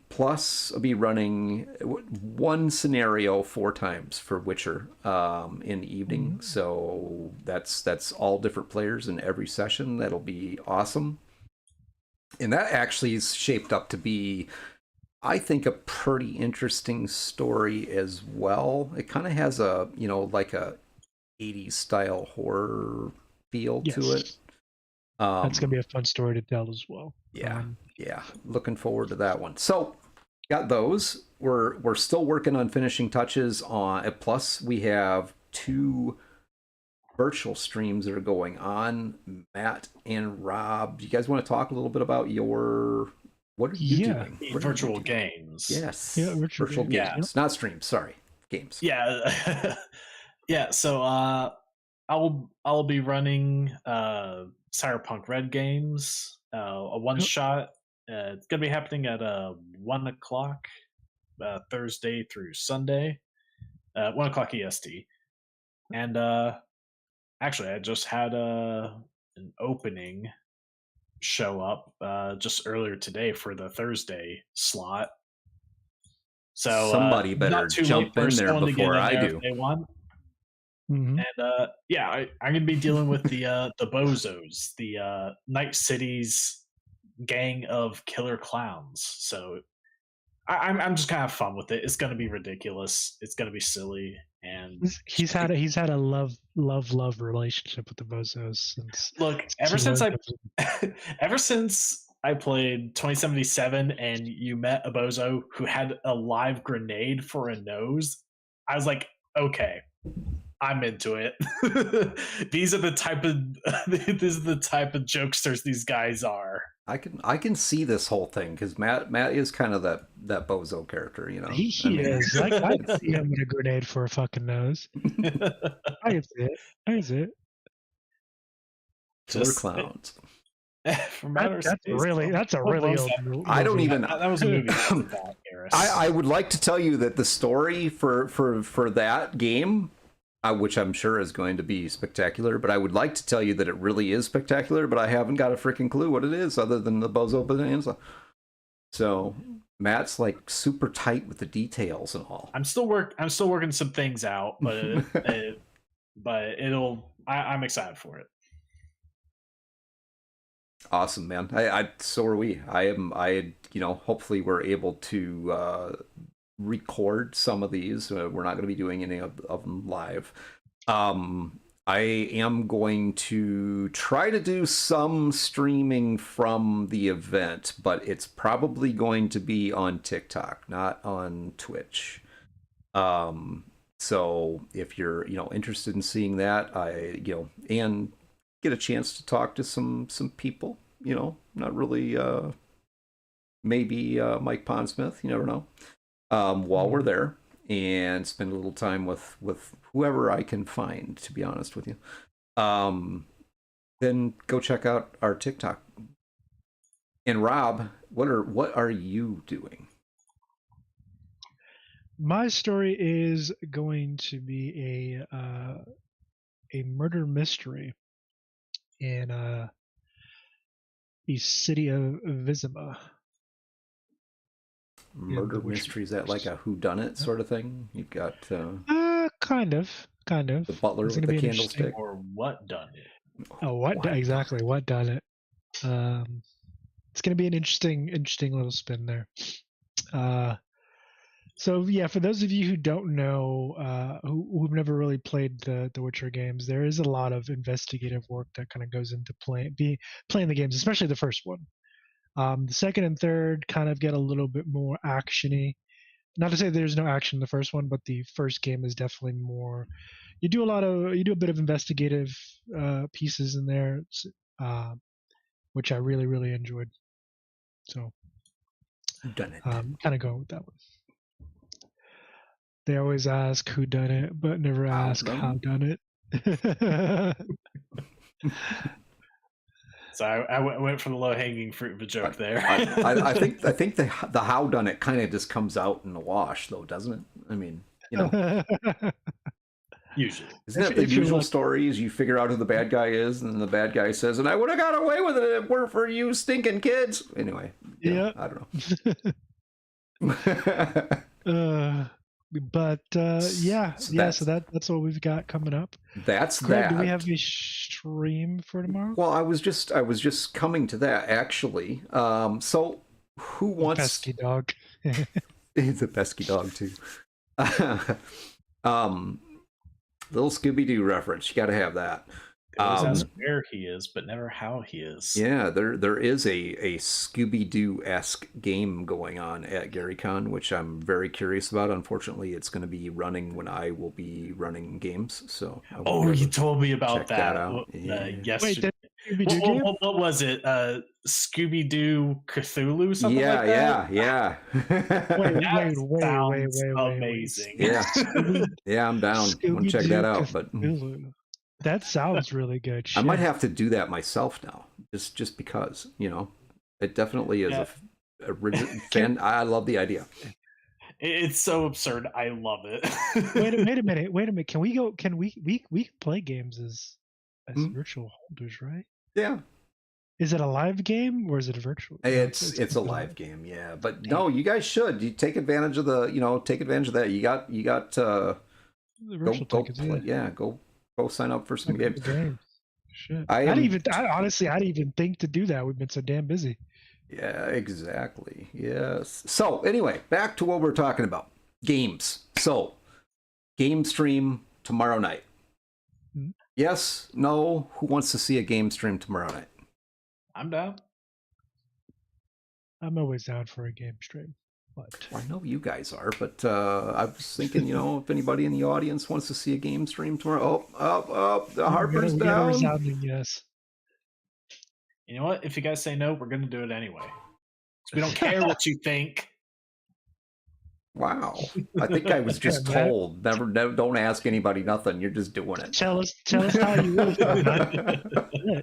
Plus, I'll be running 1 scenario 4 times for Witcher in the evening. Mm-hmm. So that's all different players in every session. That'll be awesome. And that actually is shaped up to be, I think, a pretty interesting story as well. It kind of has a, like a 80s style horror feel to it. That's going to be a fun story to tell as well. Yeah. Looking forward to that one. So got those. We're still working on finishing touches on, plus we have 2 virtual streams that are going on. Matt and Rob, do you guys want to talk a little bit about what are you doing? Virtual games. Yes. Yeah, virtual games. Not streams, sorry. Games. Yeah. Yeah, so I'll be running Cyberpunk Red Games, a one shot. It's gonna be happening at 1:00 Thursday through Sunday, 1:00 EST. And actually, I just had an opening show up just earlier today for the Thursday slot. So somebody better jump in there before I do. If they want. Mm-hmm. And yeah, I'm gonna be dealing with the Bozos, the Night City's gang of killer clowns. So I'm just kind of fun with it. It's gonna be ridiculous. It's gonna be silly, and he's had a love relationship with the Bozos since. Look, ever since I played 2077 and you met a Bozo who had a live grenade for a nose, I was like, okay, I'm into it. These are the type of jokesters these guys are. I can see this whole thing because Matt is kind of that Bozo character, you know. He is. I can see him with a grenade for a fucking nose. I can see it. Killer clowns. That's a really old. I don't even. That was a movie. I would like to tell you that the story for that game, which I'm sure is going to be spectacular, but I would like to tell you that it really is spectacular, but I haven't got a freaking clue what it is other than the Bozo Bonanza. So Matt's like super tight with the details and all. I'm still working some things out, but I'm excited for it. Awesome, man. So are we. Hopefully we're able to record some of these. We're not going to be doing any of them live. I am going to try to do some streaming from the event, but it's probably going to be on TikTok, not on Twitch. So if you're, interested in seeing that, and get a chance to talk to some people, not really, maybe Mike Pondsmith, you never know, while we're there, and spend a little time with whoever I can find, to be honest with you. Then go check out our TikTok. And Rob, what are you doing? My story is going to be a murder mystery in the city of Vizima. Murder mystery, is that like a whodunit sort of thing? You've got kind of the butler with the candlestick, or what done it? Oh, exactly what done it? It's going to be an interesting little spin there. So yeah, for those of you who don't know, who've never really played the Witcher games, there is a lot of investigative work that kind of goes into playing the games, especially the first one. The second and third kind of get a little bit more actiony. Not to say there's no action in the first one, but the first game is definitely more. You do a bit of investigative pieces in there, which I really, really enjoyed. So, done it. Kind of go with that one. They always ask who done it, but never ask how done it. So I went for the low hanging fruit of a joke there. I think the how done it kind of just comes out in the wash, though, doesn't it? I mean, usually. Isn't that the usual story? Is you figure out who the bad guy is, and the bad guy says, "And I would have got away with it if it weren't for you stinking kids." Anyway, I don't know. But so that's what we've got coming up. That's Greg, that. Do we have a stream for tomorrow? Well, I was just coming to that actually. So who wants pesky dog? It's a pesky dog too. Little Scooby-Doo reference. You got to have that. Ask where he is, but never how he is. Yeah, there is a Scooby-Doo-esque game going on at GaryCon, which I'm very curious about. Unfortunately, it's going to be running when I will be running games. So you told me about that out. yesterday. Wait, what was it? Scooby-Doo Cthulhu? Something like that? Yeah. Wait. Amazing. Yeah, I'm down. I'm gonna check that out. But That sounds really good. I might have to do that myself now, just because, it definitely is a rigid fan. I love the idea. It's so absurd. I love it. wait a minute. Can we go? Can we play games as virtual holders, right? Yeah. Is it a live game or is it a virtual? It's a live game, yeah. But no, you guys should. You take advantage of that. You got go play. Yeah, go sign up for some games. Shit. I didn't even think to do that. We've been so damn busy. Yeah, exactly. Yes. So anyway, back to what we're talking about. Games. So, game stream tomorrow night. Mm-hmm. Yes, no, who wants to see a game stream tomorrow night? I'm down. I'm always down for a game stream. But I know you guys are, but I was thinking, if anybody in the audience wants to see a game stream tomorrow. The Harper's down. Resounding yes. You know what? If you guys say no, we're going to do it anyway. We don't care what you think. Wow. I think I was just told, never, don't ask anybody nothing. You're just doing it. Tell us how you really feel.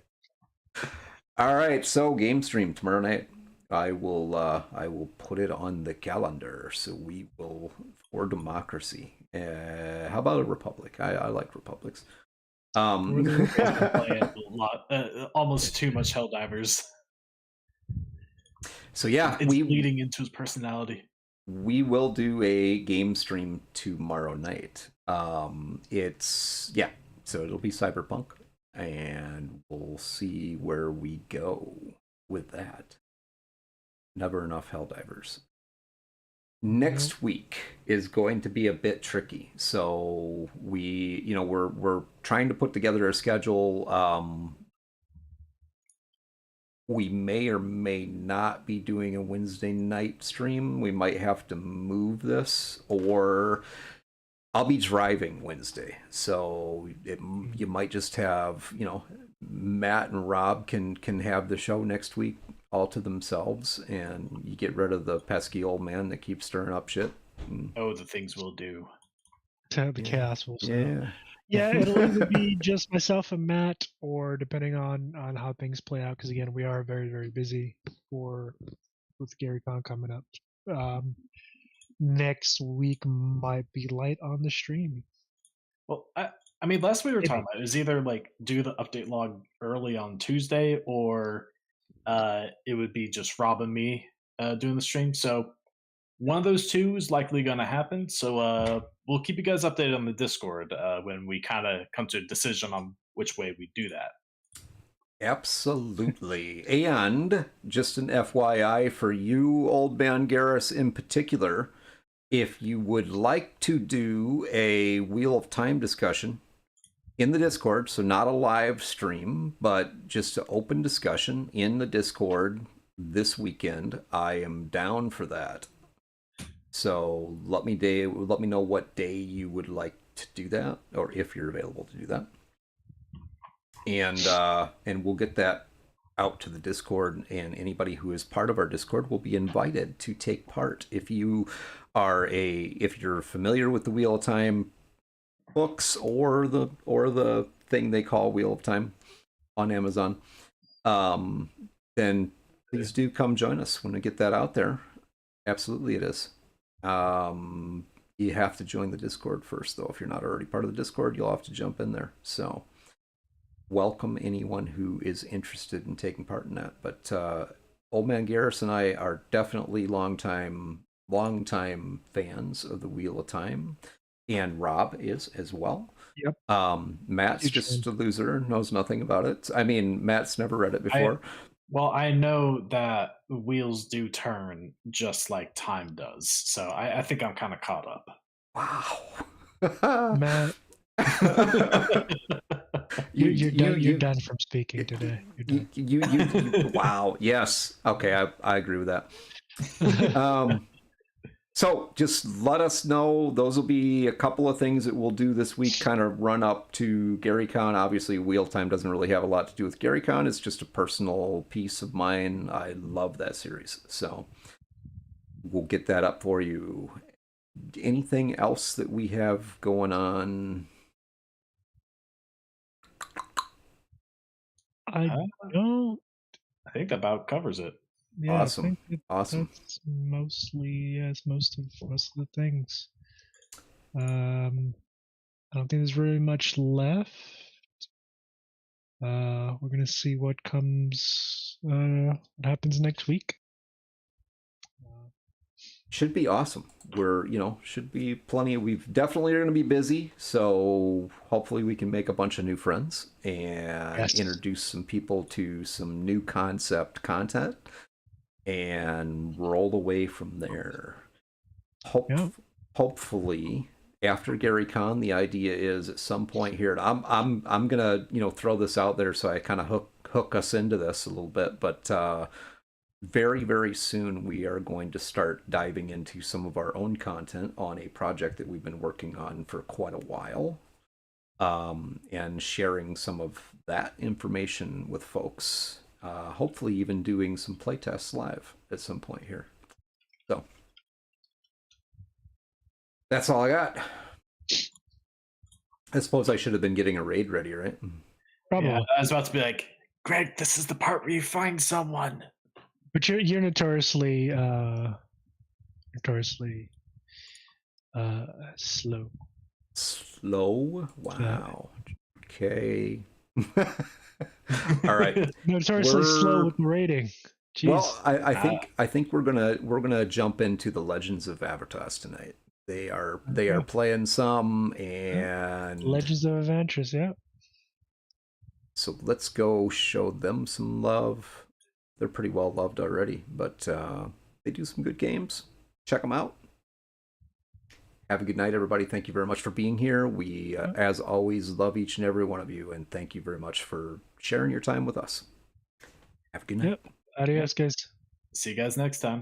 All right. So game stream tomorrow night. I will put it on the calendar. So we will, for democracy. How about a republic? I like republics. A lot, almost too much Helldivers. So yeah, it's leading into his personality. We will do a game stream tomorrow night. So it'll be Cyberpunk, and we'll see where we go with that. Never enough Helldivers. Next week is going to be a bit tricky. So we're trying to put together a schedule. We may or may not be doing a Wednesday night stream. We might have to move this, or I'll be driving Wednesday. So you might just have, Matt and Rob can have the show next week all to themselves, and you get rid of the pesky old man that keeps stirring up shit. Oh, the things we'll do. The chaos will start. Yeah. Yeah, it'll either be just myself and Matt, or depending on how things play out, because again, we are very, very busy with GaryCon coming up. Next week might be light on the stream. Well, I mean, last we were talking about is either like do the update log early on Tuesday, or it would be just Rob and me doing the stream. So one of those two is likely going to happen. So we'll keep you guys updated on the Discord when we kind of come to a decision on which way we do that. Absolutely. And just an FYI for you, Old Man Garrus in particular, if you would like to do a Wheel of Time discussion in the Discord, so not a live stream, but just an open discussion in the Discord this weekend, I am down for that. So let me know what day you would like to do that, or if you're available to do that, and we'll get that out to the Discord, and anybody who is part of our Discord will be invited to take part. If you're familiar with the Wheel of Time books or the thing they call Wheel of Time on Amazon, then please do come join us when we get that out there. Absolutely, it is. You have to join the Discord first, though. If you're not already part of the Discord, you'll have to jump in there. So welcome anyone who is interested in taking part in that. But Old Man Garrus and I are definitely longtime fans of the Wheel of Time, and Rob is as well. Yep. Matt's just a loser, knows nothing about it. I mean, Matt's never read it before. I know that the wheels do turn just like time does, so I think I'm kind of caught up. Wow. Matt. You're done from speaking today. You wow. Yes. Okay, I agree with that. So just let us know. Those will be a couple of things that we'll do this week, kind of run up to GaryCon. Obviously, Wheel of Time doesn't really have a lot to do with GaryCon. It's just a personal piece of mine. I love that series. So we'll get that up for you. Anything else that we have going on? I don't. I think that about covers it. Yeah, awesome. Awesome. That's mostly most of the things. I don't think there's really much left. We're gonna see what happens next week. Should be awesome. Should be plenty. We've definitely are going to be busy, so hopefully we can make a bunch of new friends and introduce some people to some new concept content and roll away from there. Hopefully, after Gary Con, the idea is at some point here. I'm gonna throw this out there so I kind of hook us into this a little bit, but. Very, very soon we are going to start diving into some of our own content on a project that we've been working on for quite a while, and sharing some of that information with folks. Hopefully even doing some playtests live at some point here. So that's all I got. I suppose I should have been getting a raid ready, right? Probably. Yeah, I was about to be like, Greg, this is the part where you find someone. But you're notoriously slow. Slow? Wow. Yeah. Okay. All right. Notoriously slow with the rating. Jeez. Well, I think we're gonna jump into the Legends of Avertas tonight. They are playing some, and Legends of Avantris, yeah. So let's go show them some love. They're pretty well loved already, but they do some good games. Check them out. Have a good night, everybody. Thank you very much for being here. We, as always, love each and every one of you, and thank you very much for sharing your time with us. Have a good night. Yep. Adios, guys. See you guys next time.